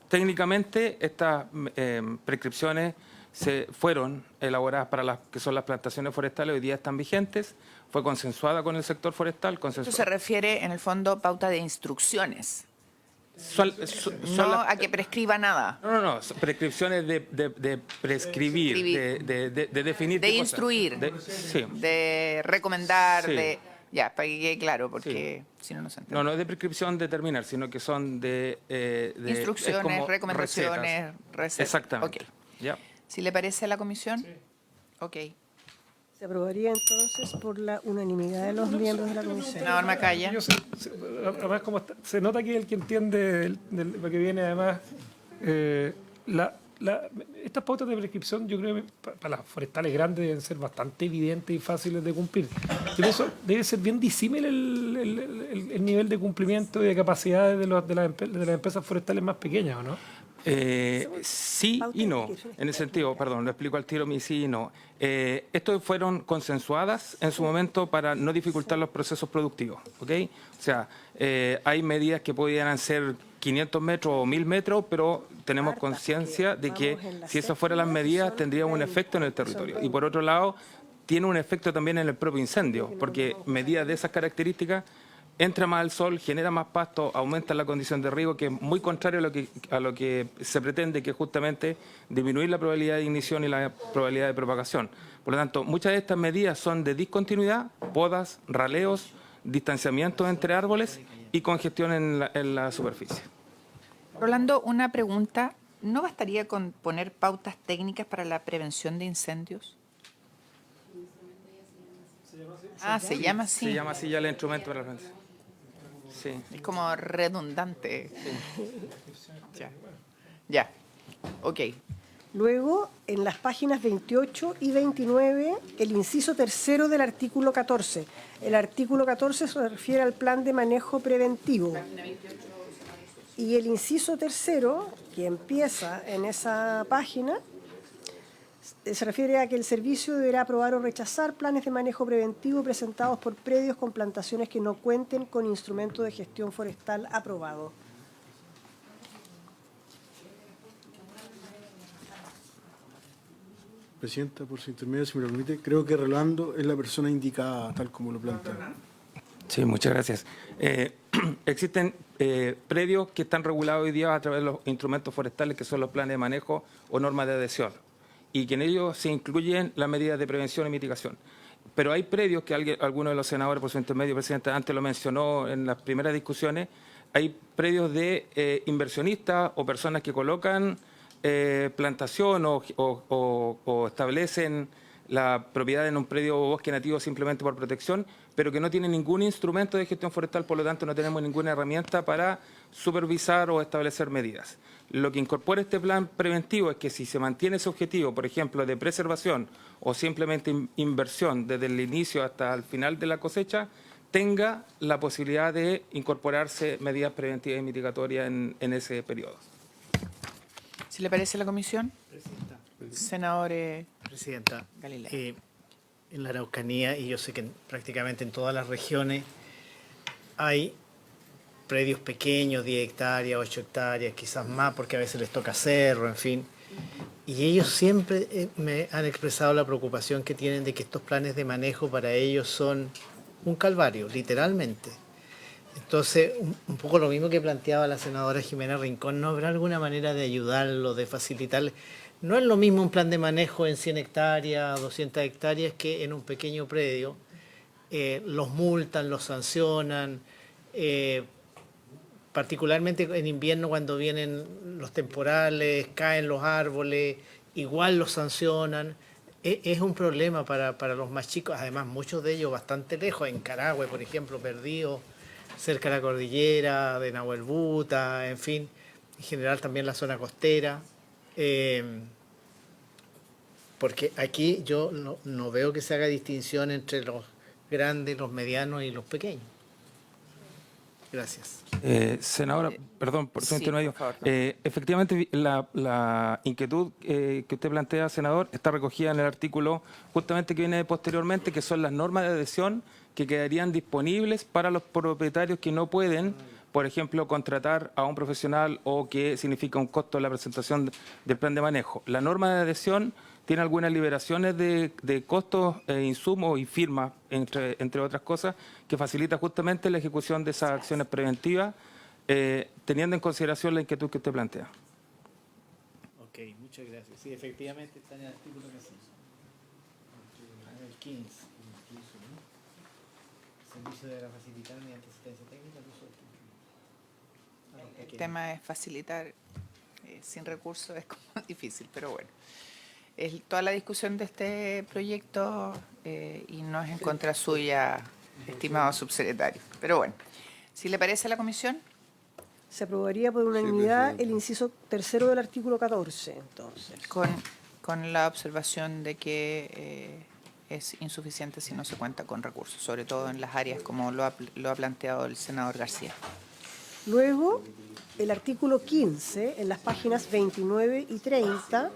Técnicamente, estas prescripciones fueron elaboradas para las que son las plantaciones forestales, hoy día están vigentes, fue consensuada con el sector forestal. Esto se refiere, en el fondo, pauta de instrucciones. No a que prescriba nada. No, prescripciones de prescribir, de definir. De instruir, sí. De recomendar, sí. Ya, para que quede claro, porque si no, no se entiende. No es de prescripción determinar, sino que son de instrucciones, recomendaciones, recetas. Exactamente. Okay. Ya. ¿Si le parece a la comisión? Sí. Ok. Se aprobaría entonces por la unanimidad de los miembros de la comisión. Senador Macaya. Además, como se nota que el que entiende lo que viene, además, estas pautas de prescripción, yo creo que para las forestales grandes deben ser bastante evidentes y fáciles de cumplir. Por eso debe ser bien disímil el nivel de cumplimiento y de capacidades de las empresas forestales más pequeñas, ¿o no? Sí y no, en el sentido, perdón, lo explico al tiro, mi sí y no. Estos fueron consensuadas en su momento para no dificultar los procesos productivos, ¿ok? O sea, hay medidas que podían ser 500 metros o 1000 metros, pero tenemos conciencia de que si esas fueran las medidas tendrían un efecto en el territorio. Y por otro lado, tiene un efecto también en el propio incendio, porque medidas de esas características entra más el sol, genera más pasto, aumenta la condición de riesgo, que es muy contrario a lo que se pretende, que es justamente disminuir la probabilidad de ignición y la probabilidad de propagación. Por lo tanto, muchas de estas medidas son de discontinuidad, podas, raleos, distanciamientos entre árboles y congestión en la superficie. Rolando, una pregunta. ¿No bastaría con poner pautas técnicas para la prevención de incendios? Se llama así. Se llama así ya el instrumento para la prevención. Sí. Es como redundante. Ya. Ok. Luego, en las páginas 28 y 29, el inciso tercero del artículo 14. El artículo 14 se refiere al plan de manejo preventivo. Y el inciso tercero, que empieza en esa página, se refiere a que el servicio deberá aprobar o rechazar planes de manejo preventivo presentados por predios con plantaciones que no cuenten con instrumento de gestión forestal aprobado. Presidenta, por su intermedio, si me lo permite, creo que Rolando es la persona indicada, tal como lo plantea. Sí, muchas gracias. Existen predios que están regulados hoy día a través de los instrumentos forestales, que son los planes de manejo o normas de adhesión, y que en ellos se incluyen las medidas de prevención y mitigación. Pero hay predios que alguno de los senadores, por su intermedio, presidente, antes lo mencionó en las primeras discusiones, hay predios de inversionistas o personas que colocan plantación o establecen la propiedad en un predio o bosque nativo simplemente por protección, pero que no tienen ningún instrumento de gestión forestal, por lo tanto no tenemos ninguna herramienta para supervisar o establecer medidas. Lo que incorpora este plan preventivo es que si se mantiene ese objetivo, por ejemplo, de preservación o simplemente inversión desde el inicio hasta el final de la cosecha, tenga la posibilidad de incorporarse medidas preventivas y mitigatorias en ese periodo. ¿Si le parece a la comisión? Presidenta. Senador Presidenta, Galilea. en la Araucanía, y yo sé que prácticamente en todas las regiones, hay predios pequeños, 10 hectáreas, 8 hectáreas, quizás más, porque a veces les toca cerro, en fin. Y ellos siempre me han expresado la preocupación que tienen de que estos planes de manejo para ellos son un calvario, literalmente. Entonces, un poco lo mismo que planteaba la senadora Jimena Rincón, ¿no habrá alguna manera de ayudarlo, de facilitarle? No es lo mismo un plan de manejo en 100 hectáreas, 200 hectáreas, que en un pequeño predio. Los multan, los sancionan, particularmente en invierno cuando vienen los temporales, caen los árboles, igual los sancionan. Es un problema para los más chicos, además muchos de ellos bastante lejos, en Carahue, por ejemplo, perdidos, cerca de la cordillera, de Nahuelbuta, en fin, en general también la zona costera. Porque aquí yo no veo que se haga distinción entre los grandes, los medianos y los pequeños. Gracias. Senadora, perdón por su intermedio. Por favor. Efectivamente, la inquietud que usted plantea, senador, está recogida en el artículo justamente que viene posteriormente, que son las normas de adhesión que quedarían disponibles para los propietarios que no pueden, por ejemplo, contratar a un profesional o que significa un costo la presentación del plan de manejo. La norma de adhesión tiene algunas liberaciones de costos, insumos y firmas, entre otras cosas, que facilita justamente la ejecución de esas acciones preventivas, teniendo en consideración la inquietud que usted plantea. Ok, muchas gracias. Sí, efectivamente está en el artículo que hacemos. En el 15. Servicio de facilitar mediante asistencia técnica el uso del El tema es facilitar sin recursos, es como difícil, pero bueno. Es toda la discusión de este proyecto y no es en contra suya, estimado subsecretario. Pero bueno, si le parece a la comisión. Se aprobaría por unanimidad el inciso tercero del artículo 14, entonces. Con la observación de que es insuficiente si no se cuenta con recursos, sobre todo en las áreas como lo ha planteado el senador García. Luego, el artículo 15, en las páginas 29 y 30,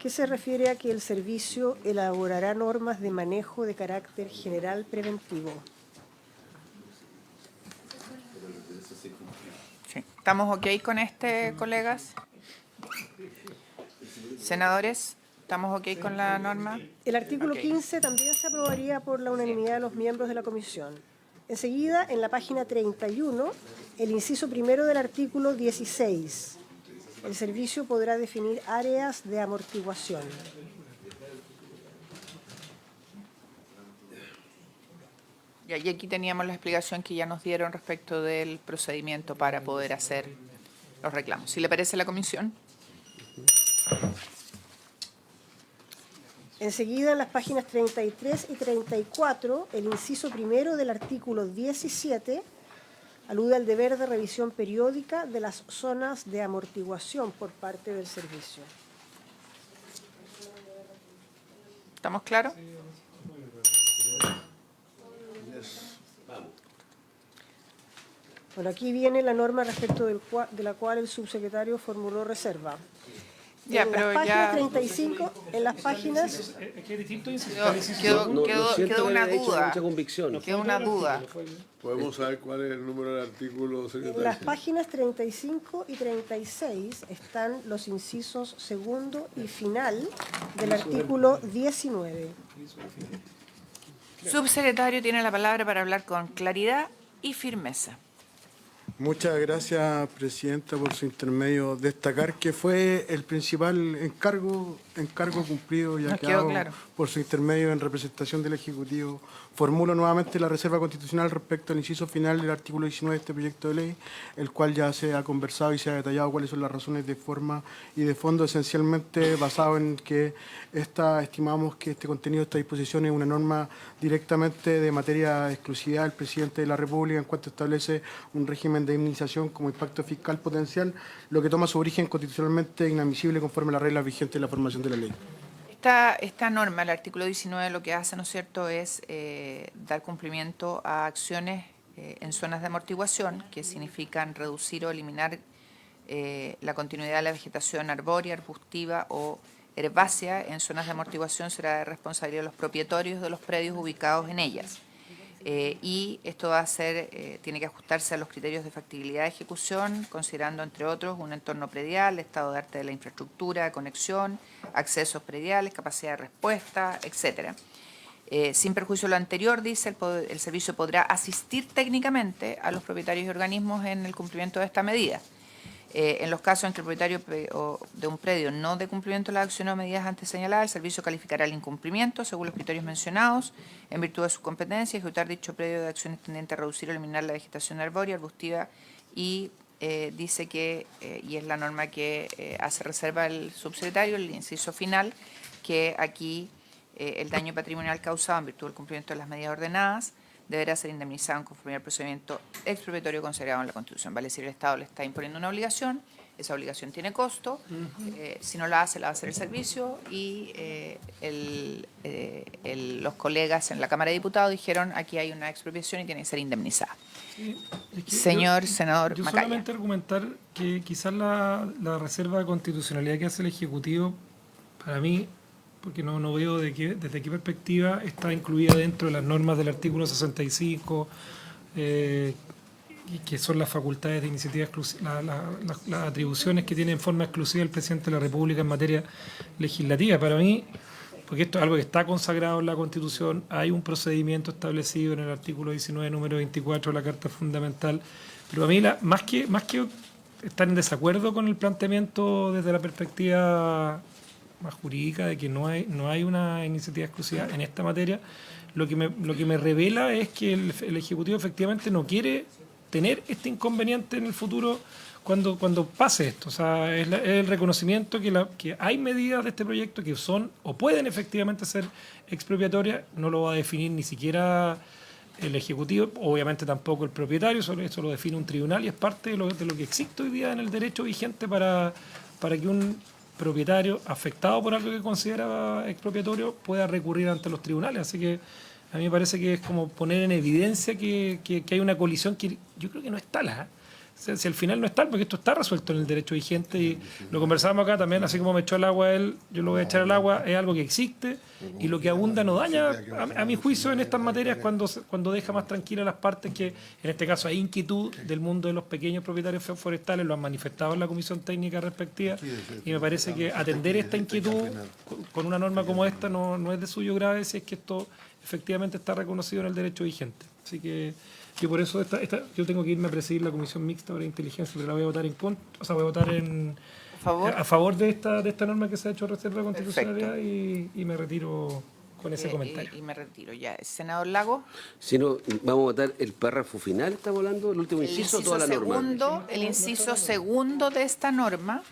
que se refiere a que el servicio elaborará normas de manejo de carácter general preventivo. Sí. ¿Estamos ok con este, colegas? Senadores, ¿estamos ok con la norma? El artículo Ok. 15 también se aprobaría por la unanimidad de los miembros de la comisión. Enseguida, en la página 31, el inciso primero del artículo 16. El servicio podrá definir áreas de amortiguación. Y aquí teníamos la explicación que ya nos dieron respecto del procedimiento para poder hacer los reclamos. ¿Si le parece a la comisión? Enseguida, en las páginas 33 y 34, el inciso primero del artículo 17 alude al deber de revisión periódica de las zonas de amortiguación por parte del servicio. ¿Estamos claros? Bueno, aquí viene la norma respecto de la cual el subsecretario formuló reserva. Ya, en pero las páginas ya... 35, en las páginas... Quedó una duda. Mucha convicción. Quedó una duda. ¿Podemos saber cuál es el número del artículo, En secretario? las páginas 35 y 36 están los incisos segundo y final del artículo 19. Subsecretario tiene la palabra para hablar con claridad y firmeza. Muchas gracias, Presidenta, por su intermedio. Destacar que fue el principal encargo cumplido y ha Nos quedó quedado claro. por su intermedio en representación del Ejecutivo. Formulo nuevamente la reserva constitucional respecto al inciso final del artículo 19 de este proyecto de ley, el cual ya se ha conversado y se ha detallado cuáles son las razones de forma y de fondo, esencialmente basado en que estimamos que este contenido, esta disposición es una norma directamente de materia de exclusividad del Presidente de la República en cuanto establece un régimen de indemnización como impacto fiscal potencial, lo que toma su origen constitucionalmente inadmisible conforme a las reglas vigentes de la formación de la ley. Esta norma, el artículo 19, lo que hace, ¿no es cierto?, es dar cumplimiento a acciones en zonas de amortiguación que significan reducir o eliminar la continuidad de la vegetación arbórea, arbustiva o herbácea en zonas de amortiguación. Será de responsabilidad de los propietarios de los predios ubicados en ellas. Y esto va a ser, tiene que ajustarse a los criterios de factibilidad de ejecución, considerando, entre otros, un entorno predial, estado de arte de la infraestructura, conexión, accesos prediales, capacidad de respuesta, etcétera. Sin perjuicio de lo anterior, dice, el servicio podrá asistir técnicamente a los propietarios y organismos en el cumplimiento de esta medida. En los casos en que el propietario de un predio no dé cumplimiento a las acciones o medidas antes señaladas, el servicio calificará el incumplimiento según los criterios mencionados, en virtud de sus competencias, ejecutar dicho predio de acciones tendientes a reducir o eliminar la vegetación arbórea, arbustiva y dice que, y es la norma que hace reserva el subsecretario, el inciso final, que aquí el daño patrimonial causado en virtud del cumplimiento de las medidas ordenadas deberá ser indemnizado en conformidad al procedimiento expropiatorio consagrado en la Constitución. Vale decir, el Estado le está imponiendo una obligación, esa obligación tiene costo, si no la hace, la va a hacer el servicio y los colegas en la Cámara de Diputados dijeron aquí hay una expropiación y tiene que ser indemnizada. Señor senador yo Macaya. solamente argumentar que quizás la reserva de constitucionalidad que hace el Ejecutivo, para mí, porque no veo desde qué perspectiva está incluida dentro de las normas del artículo 65, que son las facultades de iniciativa exclusiva, las atribuciones que tiene en forma exclusiva el Presidente de la República en materia legislativa. Para mí, porque esto es algo que está consagrado en la Constitución, hay un procedimiento establecido en el artículo 19, número 24 de la Carta Fundamental, pero a mí, más que estar en desacuerdo con el planteamiento desde la perspectiva más jurídica de que no hay una iniciativa exclusiva en esta materia, lo que me revela es que el Ejecutivo efectivamente no quiere tener este inconveniente en el futuro cuando pase esto. O sea, es el reconocimiento que hay medidas de este proyecto que son o pueden efectivamente ser expropiatorias. No lo va a definir ni siquiera el Ejecutivo, obviamente tampoco el propietario, eso lo define un tribunal y es parte de lo que existe hoy día en el derecho vigente para que un propietario afectado por algo que considera expropiatorio pueda recurrir ante los tribunales. Así que a mí me parece que es como poner en evidencia que hay una colisión que yo creo que no está si al final no está, porque esto está resuelto en el derecho vigente y lo conversábamos acá también, así como me echó el agua él, yo lo voy a echar al agua, es algo que existe y lo que abunda no daña, a mi juicio, en estas materias cuando deja más tranquilas las partes, que en este caso hay inquietud del mundo de los pequeños propietarios forestales, lo han manifestado en la comisión técnica respectiva y me parece que atender esta inquietud con una norma como esta no es de suyo grave si es que esto efectivamente está reconocido en el derecho vigente. Así que yo por eso yo tengo que irme a presidir la Comisión Mixta para Inteligencia, pero la voy a votar en contra, o sea, voy a votar a favor de esta norma que se ha hecho reserva de constitucionalidad y me retiro con ese comentario. Y me retiro ya. Senador Lago. Si no, vamos a votar el párrafo final, estamos hablando, el último inciso, toda la norma. El inciso segundo de esta norma,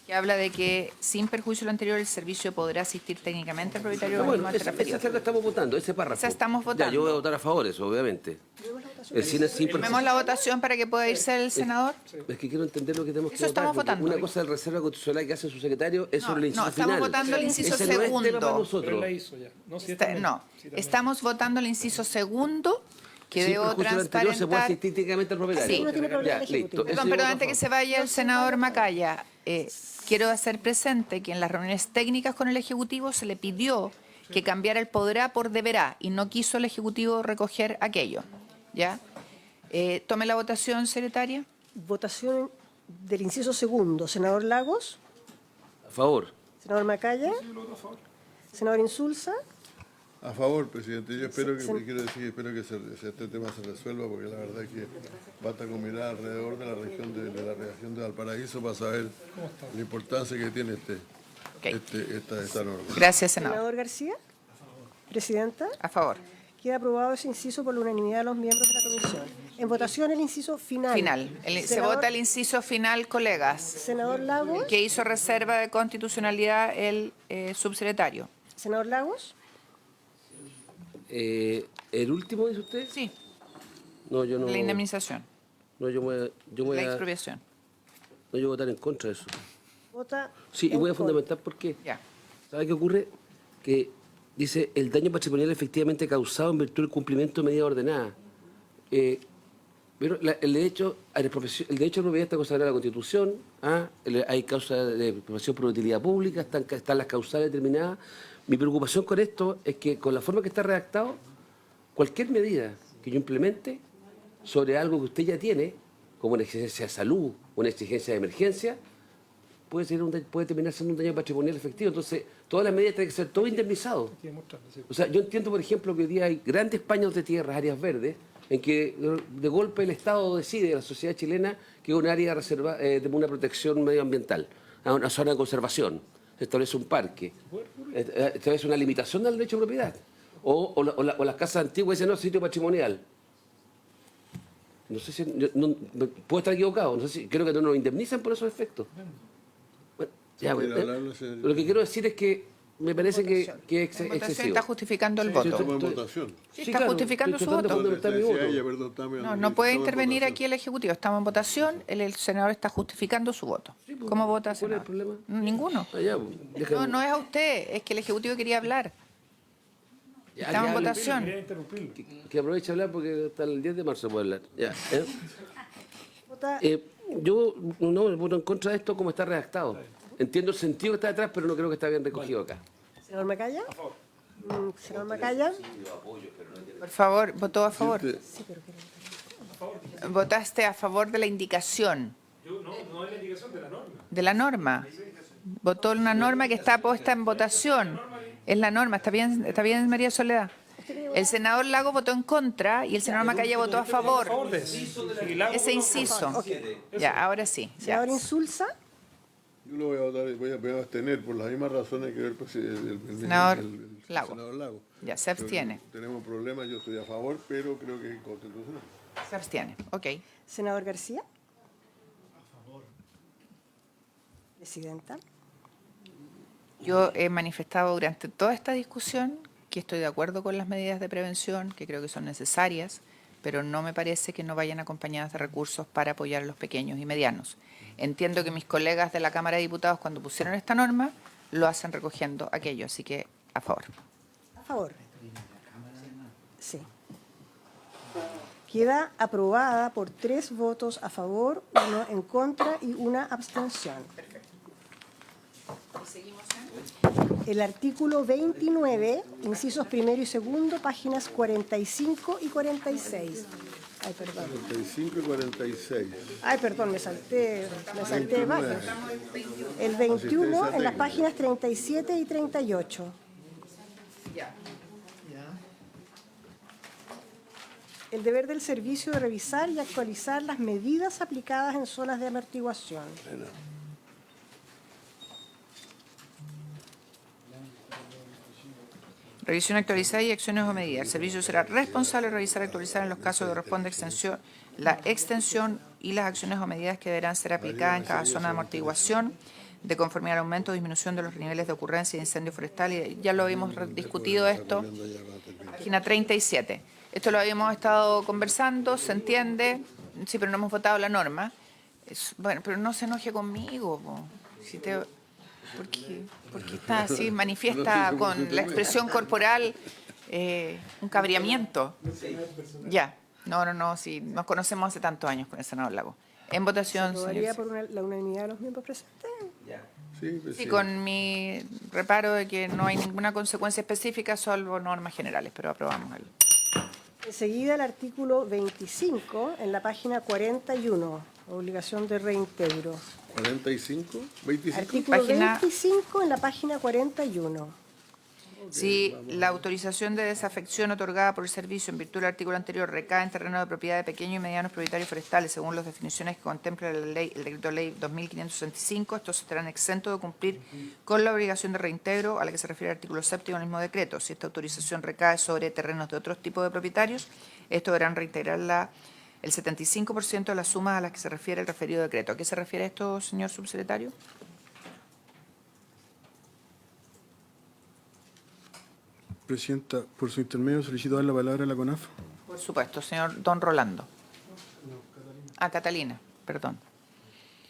que habla de que, sin perjuicio de lo anterior, el servicio podrá asistir técnicamente al propietario del Bueno, animal esa referido. la estamos votando, ese párrafo. Esa estamos votando. Ya, yo voy a votar a favor eso, obviamente. El cine sin Tomemos perjuicio. la votación para que pueda irse el senador. Es que quiero entender lo que tenemos que Eso votar. estamos porque votando. Una cosa es la reserva constitucional que hace su secretario, eso No, es el inciso no, final. estamos votando el inciso Ese no es tema para segundo. nosotros. Pero él la hizo ya. No, sí, Está- también. no, Sí, también. estamos votando el inciso segundo, que Sin debo perjuicio del anterior, se puede transparentar. asistir técnicamente al propietario. Sí. No tiene problema Ya, el Ejecutivo. listo. Perdón, Ese pero yo antes voto que a se vaya el senador Macaya, quiero hacer presente que en las reuniones técnicas con el Ejecutivo se le pidió que cambiara el podrá por deberá y no quiso el Ejecutivo recoger aquello. ¿Ya? Tome la votación, secretaria. Votación del inciso segundo. Senador Lagos. favor. A favor. Senador Macaya. Senador Insulza. A favor, presidente. Yo espero que, espero que este tema se resuelva, porque la verdad es que basta con mirar alrededor de la región de Valparaíso para saber la importancia que tiene esta norma. Gracias, senador. Senador García. Presidenta. A favor. Queda aprobado ese inciso por la unanimidad de los miembros de la comisión. En votación el inciso final. Se Senador- vota el inciso final, colegas, Senador Lagos. que hizo reserva de constitucionalidad el subsecretario. Senador Lagos. ¿El último dice usted? Sí, No, yo no. la indemnización, No, yo voy la a expropiación. no, yo voy a votar en contra de eso. Vota. Sí, y en voy a contra. fundamentar por qué. Ya. ¿Sabe qué ocurre? Que dice el daño patrimonial efectivamente causado en virtud del cumplimiento de medidas ordenadas. Pero el derecho a la propiedad está consagrado en la Constitución, hay causas de expropiación por utilidad pública, están las causales determinadas. Mi preocupación con esto es que con la forma que está redactado, cualquier medida que yo implemente sobre algo que usted ya tiene, como una exigencia de salud, una exigencia de emergencia, puede terminar siendo un daño patrimonial efectivo. Entonces, todas las medidas tienen que ser todo indemnizado. O sea, yo entiendo, por ejemplo, que hoy día hay grandes paños de tierras, áreas verdes, en que de golpe el Estado decide, la sociedad chilena, que es un área reserva, de una protección medioambiental, una zona de conservación, establece un parque, establece una limitación del derecho de propiedad. O las casas antiguas dicen, no, sitio patrimonial. No sé si, puedo estar equivocado, no sé si, creo que no nos indemnizan por esos efectos. Bueno, ya, lo que quiero decir es que me parece que es En votación excesivo. está justificando el Sí, voto. estamos en votación. Sí, está justificando su voto. No puede intervenir aquí el Ejecutivo. Estamos en votación, el senador está justificando su voto. ¿Cómo vota, ¿Cuál es el senador? problema? Ninguno. Allá, No, no es a usted, es que el Ejecutivo quería hablar. Estamos en votación. Que aproveche a hablar porque hasta el 10 de marzo puede hablar. Ya, Vota. yo no voto en contra de esto como está redactado. Entiendo el sentido que está detrás, pero no creo que está bien recogido acá. Senador Macaya. Senador Macaya. Por favor, votó a favor. Votaste a favor de la indicación. No es la indicación de la norma. De la norma. Votó una norma que está puesta en votación. Es la norma. ¿Está bien, María Soledad? El senador Lago votó en contra y el senador Macaya votó a favor. Ese inciso. Ya, ahora sí. Ya. Senador Insulza. Yo lo voy a votar, voy a abstener por las mismas razones que el Senador Lago. senador Lago. Ya, se abstiene. Tenemos problemas, yo estoy a favor, pero creo que es inconstitucional. Se abstiene. Ok. Senador García. Presidenta. Yo he manifestado durante toda esta discusión que estoy de acuerdo con las medidas de prevención, que creo que son necesarias, pero no me parece que no vayan acompañadas de recursos para apoyar a los pequeños y medianos. Entiendo que mis colegas de la Cámara de Diputados, cuando pusieron esta norma, lo hacen recogiendo aquello, así que a favor. A favor. Sí. Queda aprobada por 3 votos a favor, 1 en contra y 1 abstención. El artículo 29, incisos primero y segundo, páginas 45 y 46. Ay, perdón. 45 y 46. Ay, perdón, me salté de páginas. El 21 en las páginas 37 y 38. El deber del servicio de revisar y actualizar las medidas aplicadas en zonas de amortiguación. Revisión actualizada y acciones o medidas. El servicio será responsable de revisar y actualizar en los casos que corresponde la extensión y las acciones o medidas que deberán ser aplicadas en cada zona de amortiguación de conformidad al aumento o disminución de los niveles de ocurrencia de incendio forestal. Y ya lo habíamos discutido esto, página 37. Esto lo habíamos estado conversando, se entiende, sí, pero no hemos votado la norma. Bueno, pero no se enoje conmigo, po. Si te... porque está así, manifiesta con la expresión corporal un cabreamiento. Ya, no, sí, nos conocemos hace tantos años con el senador Lago. En votación, ¿Se aprobaría por la unanimidad de los miembros presentes? Sí, con mi reparo de que no hay ninguna consecuencia específica, salvo normas generales, pero aprobamos el... Enseguida el artículo 25 en la página 41, obligación de reintegro. 45, 25. Artículo Página- 25 en la página 41. Si la autorización de desafección otorgada por el servicio en virtud del artículo anterior recae en terreno de propiedad de pequeños y medianos propietarios forestales, según las definiciones que contempla la ley, el decreto ley 2565, estos estarán exentos de cumplir con la obligación de reintegro a la que se refiere el artículo 7 del mismo decreto. Si esta autorización recae sobre terrenos de otros tipos de propietarios, estos deberán reintegrar el 75% de las sumas a las que se refiere el referido decreto. ¿A qué se refiere esto, señor subsecretario? Presidenta, por su intermedio solicito dar la palabra a la CONAF. Por supuesto, señor don Rolando. Catalina, perdón.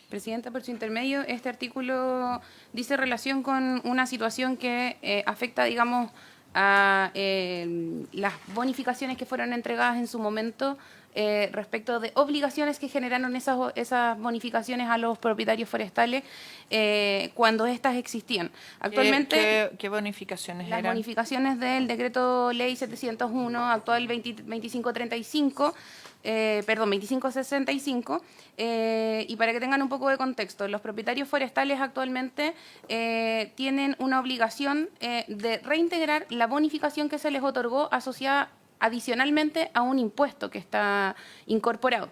Presidenta, por su intermedio, este artículo dice relación con una situación que afecta, digamos, a las bonificaciones que fueron entregadas en su momento respecto de obligaciones que generaron esas bonificaciones a los propietarios forestales cuando éstas existían. Actualmente, ¿Qué bonificaciones las eran? bonificaciones del decreto ley 701, actual 2535, 2565, y para que tengan un poco de contexto, los propietarios forestales actualmente tienen una obligación de reintegrar la bonificación que se les otorgó asociada adicionalmente a un impuesto que está incorporado.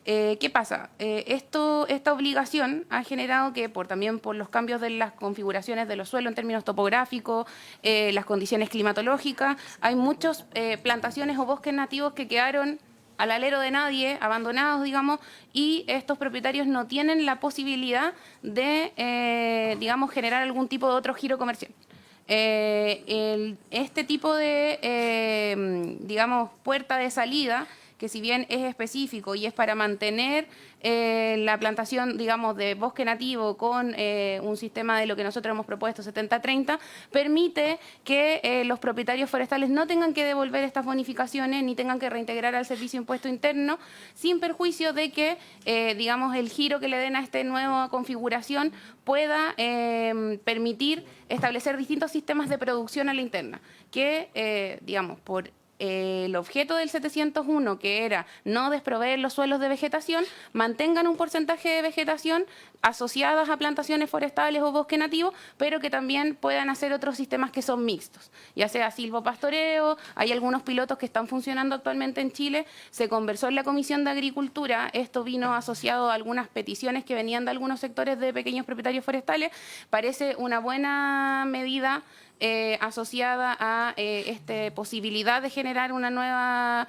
¿Qué pasa? Esta obligación ha generado que también por los cambios de las configuraciones de los suelos en términos topográficos, las condiciones climatológicas, hay muchas plantaciones o bosques nativos que quedaron al alero de nadie, abandonados, digamos, y estos propietarios no tienen la posibilidad de, digamos, generar algún tipo de otro giro comercial. Este tipo de, digamos, puerta de salida, que si bien es específico y es para mantener la plantación, digamos, de bosque nativo con un sistema de lo que nosotros hemos propuesto, 70-30, permite que los propietarios forestales no tengan que devolver estas bonificaciones ni tengan que reintegrar al servicio de impuesto interno, sin perjuicio de que, digamos, el giro que le den a esta nueva configuración pueda permitir establecer distintos sistemas de producción a la interna, que, digamos, por el objeto del 701, que era no desproveer los suelos de vegetación, mantengan un porcentaje de vegetación asociadas a plantaciones forestales o bosque nativo, pero que también puedan hacer otros sistemas que son mixtos, ya sea silvopastoreo. Hay algunos pilotos que están funcionando actualmente en Chile. Se conversó en la Comisión de Agricultura, esto vino asociado a algunas peticiones que venían de algunos sectores de pequeños propietarios forestales. Parece una buena medida asociada a esta posibilidad de generar una nueva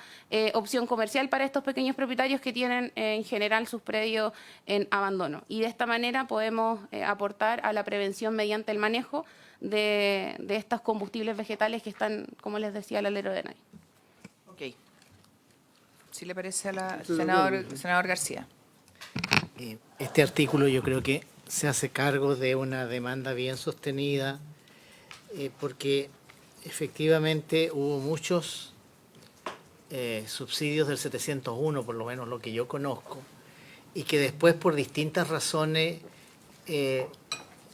opción comercial para estos pequeños propietarios que tienen en general sus predios en abandono. Y de esta manera podemos aportar a la prevención mediante el manejo de estos combustibles vegetales que están, como les decía, al alero de nadie. Ok. Si le parece a la senador García. Este artículo yo creo que se hace cargo de una demanda bien sostenida, porque efectivamente hubo muchos subsidios del 701, por lo menos lo que yo conozco, y que después por distintas razones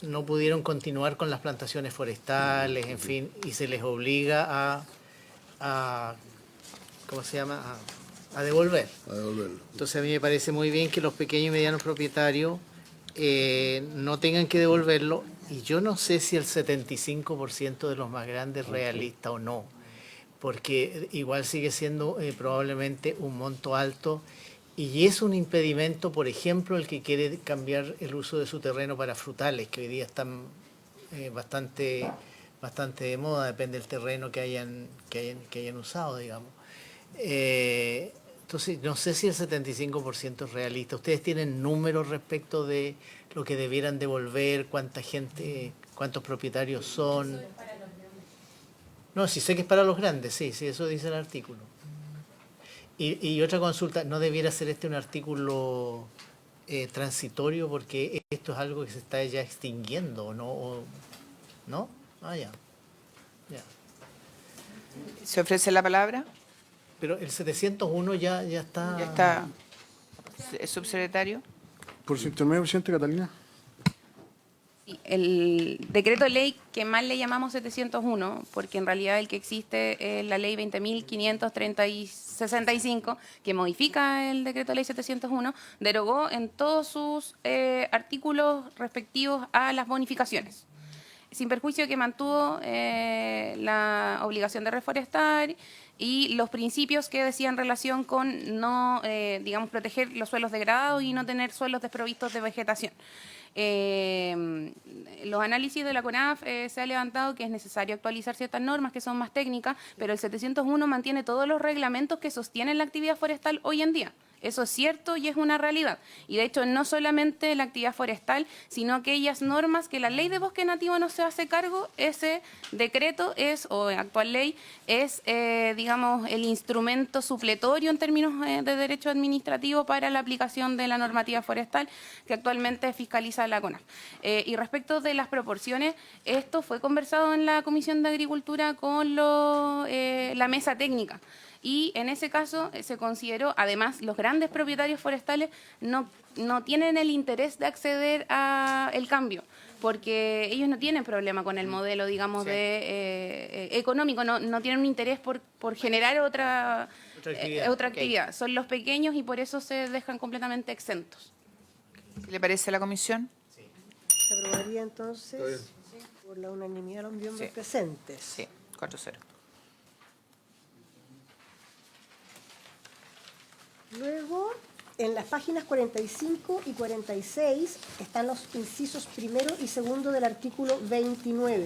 no pudieron continuar con las plantaciones forestales, en fin, y se les obliga a ¿cómo se llama? A devolver. A devolverlo. Entonces a mí me parece muy bien que los pequeños y medianos propietarios no tengan que devolverlo, y yo no sé si el 75% de los más grandes es realista o no, porque igual sigue siendo probablemente un monto alto, y es un impedimento, por ejemplo, el que quiere cambiar el uso de su terreno para frutales, que hoy día están bastante bastante de moda, depende del terreno que hayan usado, digamos. Entonces, no sé si el 75% es realista. ¿Ustedes tienen números respecto de lo que debieran devolver, cuánta gente, cuántos propietarios son? No, sí sé que es para los grandes, sí, eso dice el artículo. Y otra consulta, ¿no debiera ser un artículo transitorio porque esto es algo que se está ya extinguiendo, ¿no? ¿No? Ah, ya. ¿Se ofrece la palabra? Pero el 701 ya está... Ya está. Subsecretario. Por su intermedio, presidente Catalina. Sí, el decreto ley que más le llamamos 701, porque en realidad el que existe es la ley 20.565, que modifica el decreto ley 701, derogó en todos sus artículos respectivos a las bonificaciones, sin perjuicio que mantuvo la obligación de reforestar y los principios que decían relación con no, proteger los suelos degradados y no tener suelos desprovistos de vegetación. Los análisis de la CONAF se ha levantado que es necesario actualizar ciertas normas que son más técnicas, pero el 701 mantiene todos los reglamentos que sostienen la actividad forestal hoy en día. Eso es cierto y es una realidad. Y de hecho no solamente la actividad forestal, sino aquellas normas que la ley de bosque nativo no se hace cargo, ese decreto o actual ley, es, el instrumento supletorio en términos de derecho administrativo para la aplicación de la normativa forestal que actualmente fiscaliza la CONAF. Y respecto de las proporciones, esto fue conversado en la Comisión de Agricultura con la mesa técnica. Y en ese caso se consideró, además, los grandes propietarios forestales no tienen el interés de acceder al cambio, porque ellos no tienen problema con el modelo, digamos, sí, económico, no tienen un interés por generar otra actividad. Son los pequeños y por eso se dejan completamente exentos. ¿Qué le parece a la comisión? Sí. Se aprobaría entonces por la unanimidad de los miembros presentes. Sí, 4-0. Luego, en las páginas 45 y 46 están los incisos primero y segundo del artículo 29,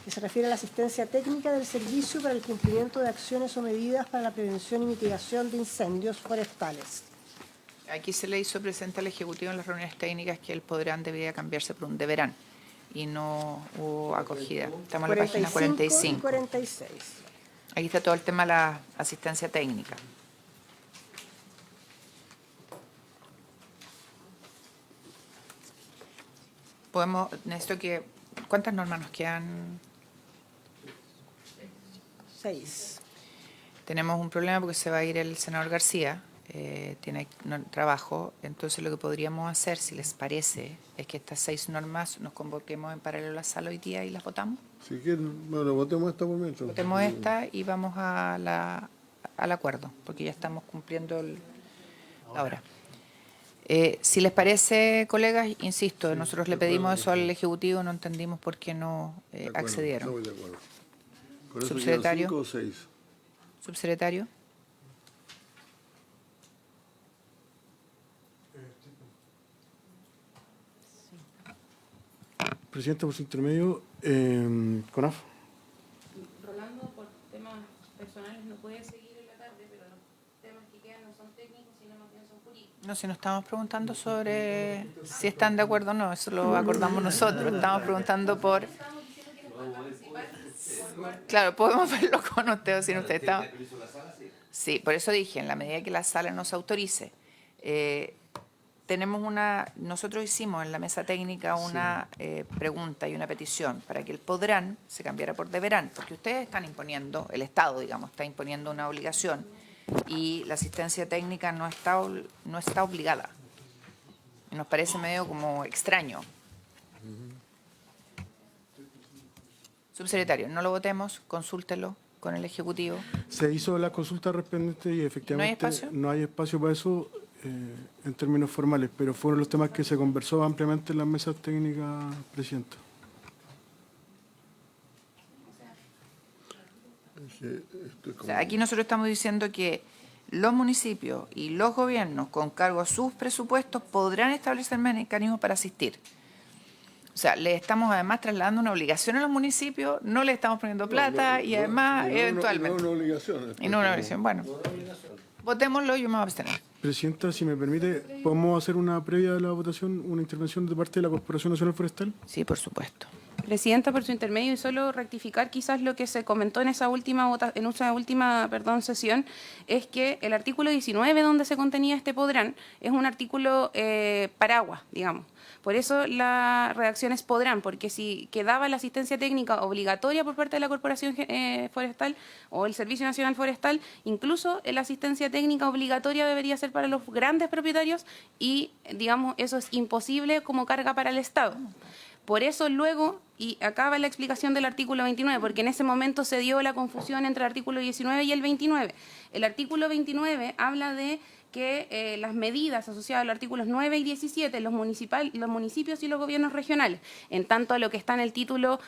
que se refiere a la asistencia técnica del servicio para el cumplimiento de acciones o medidas para la prevención y mitigación de incendios forestales. Aquí se le hizo presente al Ejecutivo en las reuniones técnicas que el podrán debería cambiarse por un deberán y no hubo acogida. Estamos en la página 45. Y 46. Aquí está todo el tema de la asistencia técnica. ¿Cuántas normas nos quedan? 6. Tenemos un problema porque se va a ir el senador García, tiene trabajo, entonces lo que podríamos hacer, si les parece, es que estas 6 normas nos convoquemos en paralelo a la sala hoy día y las votamos. Si quieren, bueno, votemos esta por mientras. Votemos esta y vamos al acuerdo, porque ya estamos cumpliendo la hora. Si les parece, colegas, insisto, nosotros le pedimos eso al Ejecutivo, no entendimos por qué no accedieron. Estoy de acuerdo. ¿Con eso Subsecretario. 5 o 6? Subsecretario. Presidente, por su intermedio, CONAF. Rolando, por temas personales, no puede seguir en la tarde, pero los temas que quedan no son técnicos, sino más bien son jurídicos. No, si nos estamos preguntando sobre si están de acuerdo o no, eso lo acordamos nosotros. Estamos preguntando por... Claro, podemos verlo con usted o sin usted. Sí, por eso dije, en la medida que la sala nos autorice. Nosotros hicimos en la mesa técnica una pregunta y una petición para que el podrán se cambiara por deberán, porque ustedes están imponiendo, el Estado, digamos, está imponiendo una obligación y la asistencia técnica no está obligada. Y nos parece medio como extraño. Subsecretario, no lo votemos, consúltelo con el Ejecutivo. Se hizo la consulta respecto y efectivamente no hay espacio para eso en términos formales, pero fueron los temas que se conversó ampliamente en las mesas técnicas, Presidenta. O sea, aquí nosotros estamos diciendo que los municipios y los gobiernos con cargo a sus presupuestos podrán establecer mecanismos para asistir. O sea, le estamos además trasladando una obligación a los municipios, no le estamos poniendo plata y además eventualmente. Y no una obligación. Y no una obligación. Bueno, votémoslo, yo me voy a abstener. Presidenta, si me permite, ¿podemos hacer una previa de la votación, una intervención de parte de la Corporación Nacional Forestal? Sí, por supuesto. Presidenta, por su intermedio, y solo rectificar quizás lo que se comentó en esa última sesión, es que el artículo 19 donde se contenía este podrán es un artículo paraguas, digamos. Por eso la redacción es podrán, porque si quedaba la asistencia técnica obligatoria por parte de la Corporación Forestal o el Servicio Nacional Forestal, incluso la asistencia técnica obligatoria debería ser para los grandes propietarios y, digamos, eso es imposible como carga para el Estado. Por eso luego, y acaba la explicación del artículo 29, porque en ese momento se dio la confusión entre el artículo 19 y el 29. El artículo 29 habla de que las medidas asociadas a los artículos 9 y 17, los municipios y los gobiernos regionales, en tanto a lo que está en el título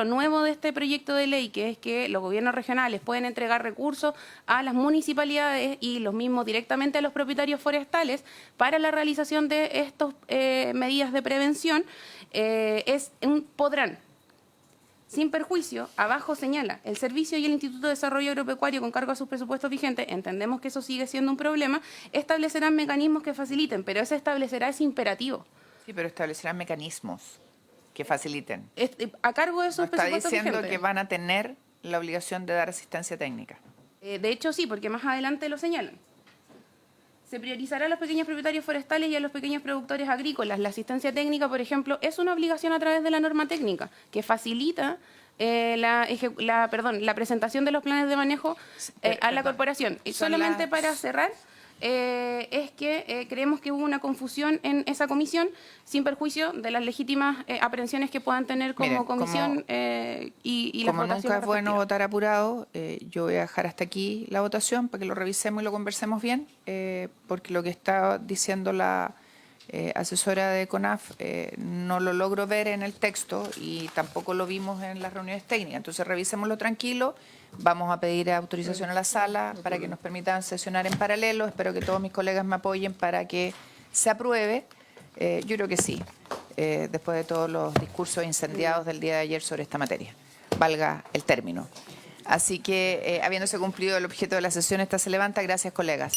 nuevo de este proyecto de ley, que es que los gobiernos regionales pueden entregar recursos a las municipalidades y los mismos directamente a los propietarios forestales para la realización de estas medidas de prevención, podrán. Sin perjuicio, abajo señala, el Servicio y el Instituto de Desarrollo Agropecuario con cargo a sus presupuestos vigentes, entendemos que eso sigue siendo un problema, establecerán mecanismos que faciliten, pero ese establecerá es imperativo. Sí, pero establecerán mecanismos que faciliten. A cargo de sus presupuestos vigentes. Está diciendo que van a tener la obligación de dar asistencia técnica. De hecho, sí, porque más adelante lo señalan. Se priorizará a los pequeños propietarios forestales y a los pequeños productores agrícolas. La asistencia técnica, por ejemplo, es una obligación a través de la norma técnica que facilita la presentación de los planes de manejo a la corporación. Y solamente para cerrar, es que creemos que hubo una confusión en esa comisión, sin perjuicio de las legítimas aprehensiones que puedan tener como comisión y las votaciones. Como nunca es bueno respectivas. votar apurado, yo voy a dejar hasta aquí la votación para que lo revisemos y lo conversemos bien, porque lo que está diciendo la asesora de CONAF no lo logro ver en el texto y tampoco lo vimos en las reuniones técnicas. Entonces revisémoslo tranquilo. Vamos a pedir autorización a la sala para que nos permitan sesionar en paralelo. Espero que todos mis colegas me apoyen para que se apruebe. Yo creo que sí, después de todos los discursos incendiados del día de ayer sobre esta materia, valga el término. Así que, habiéndose cumplido el objeto de la sesión, esta se levanta. Gracias, colegas.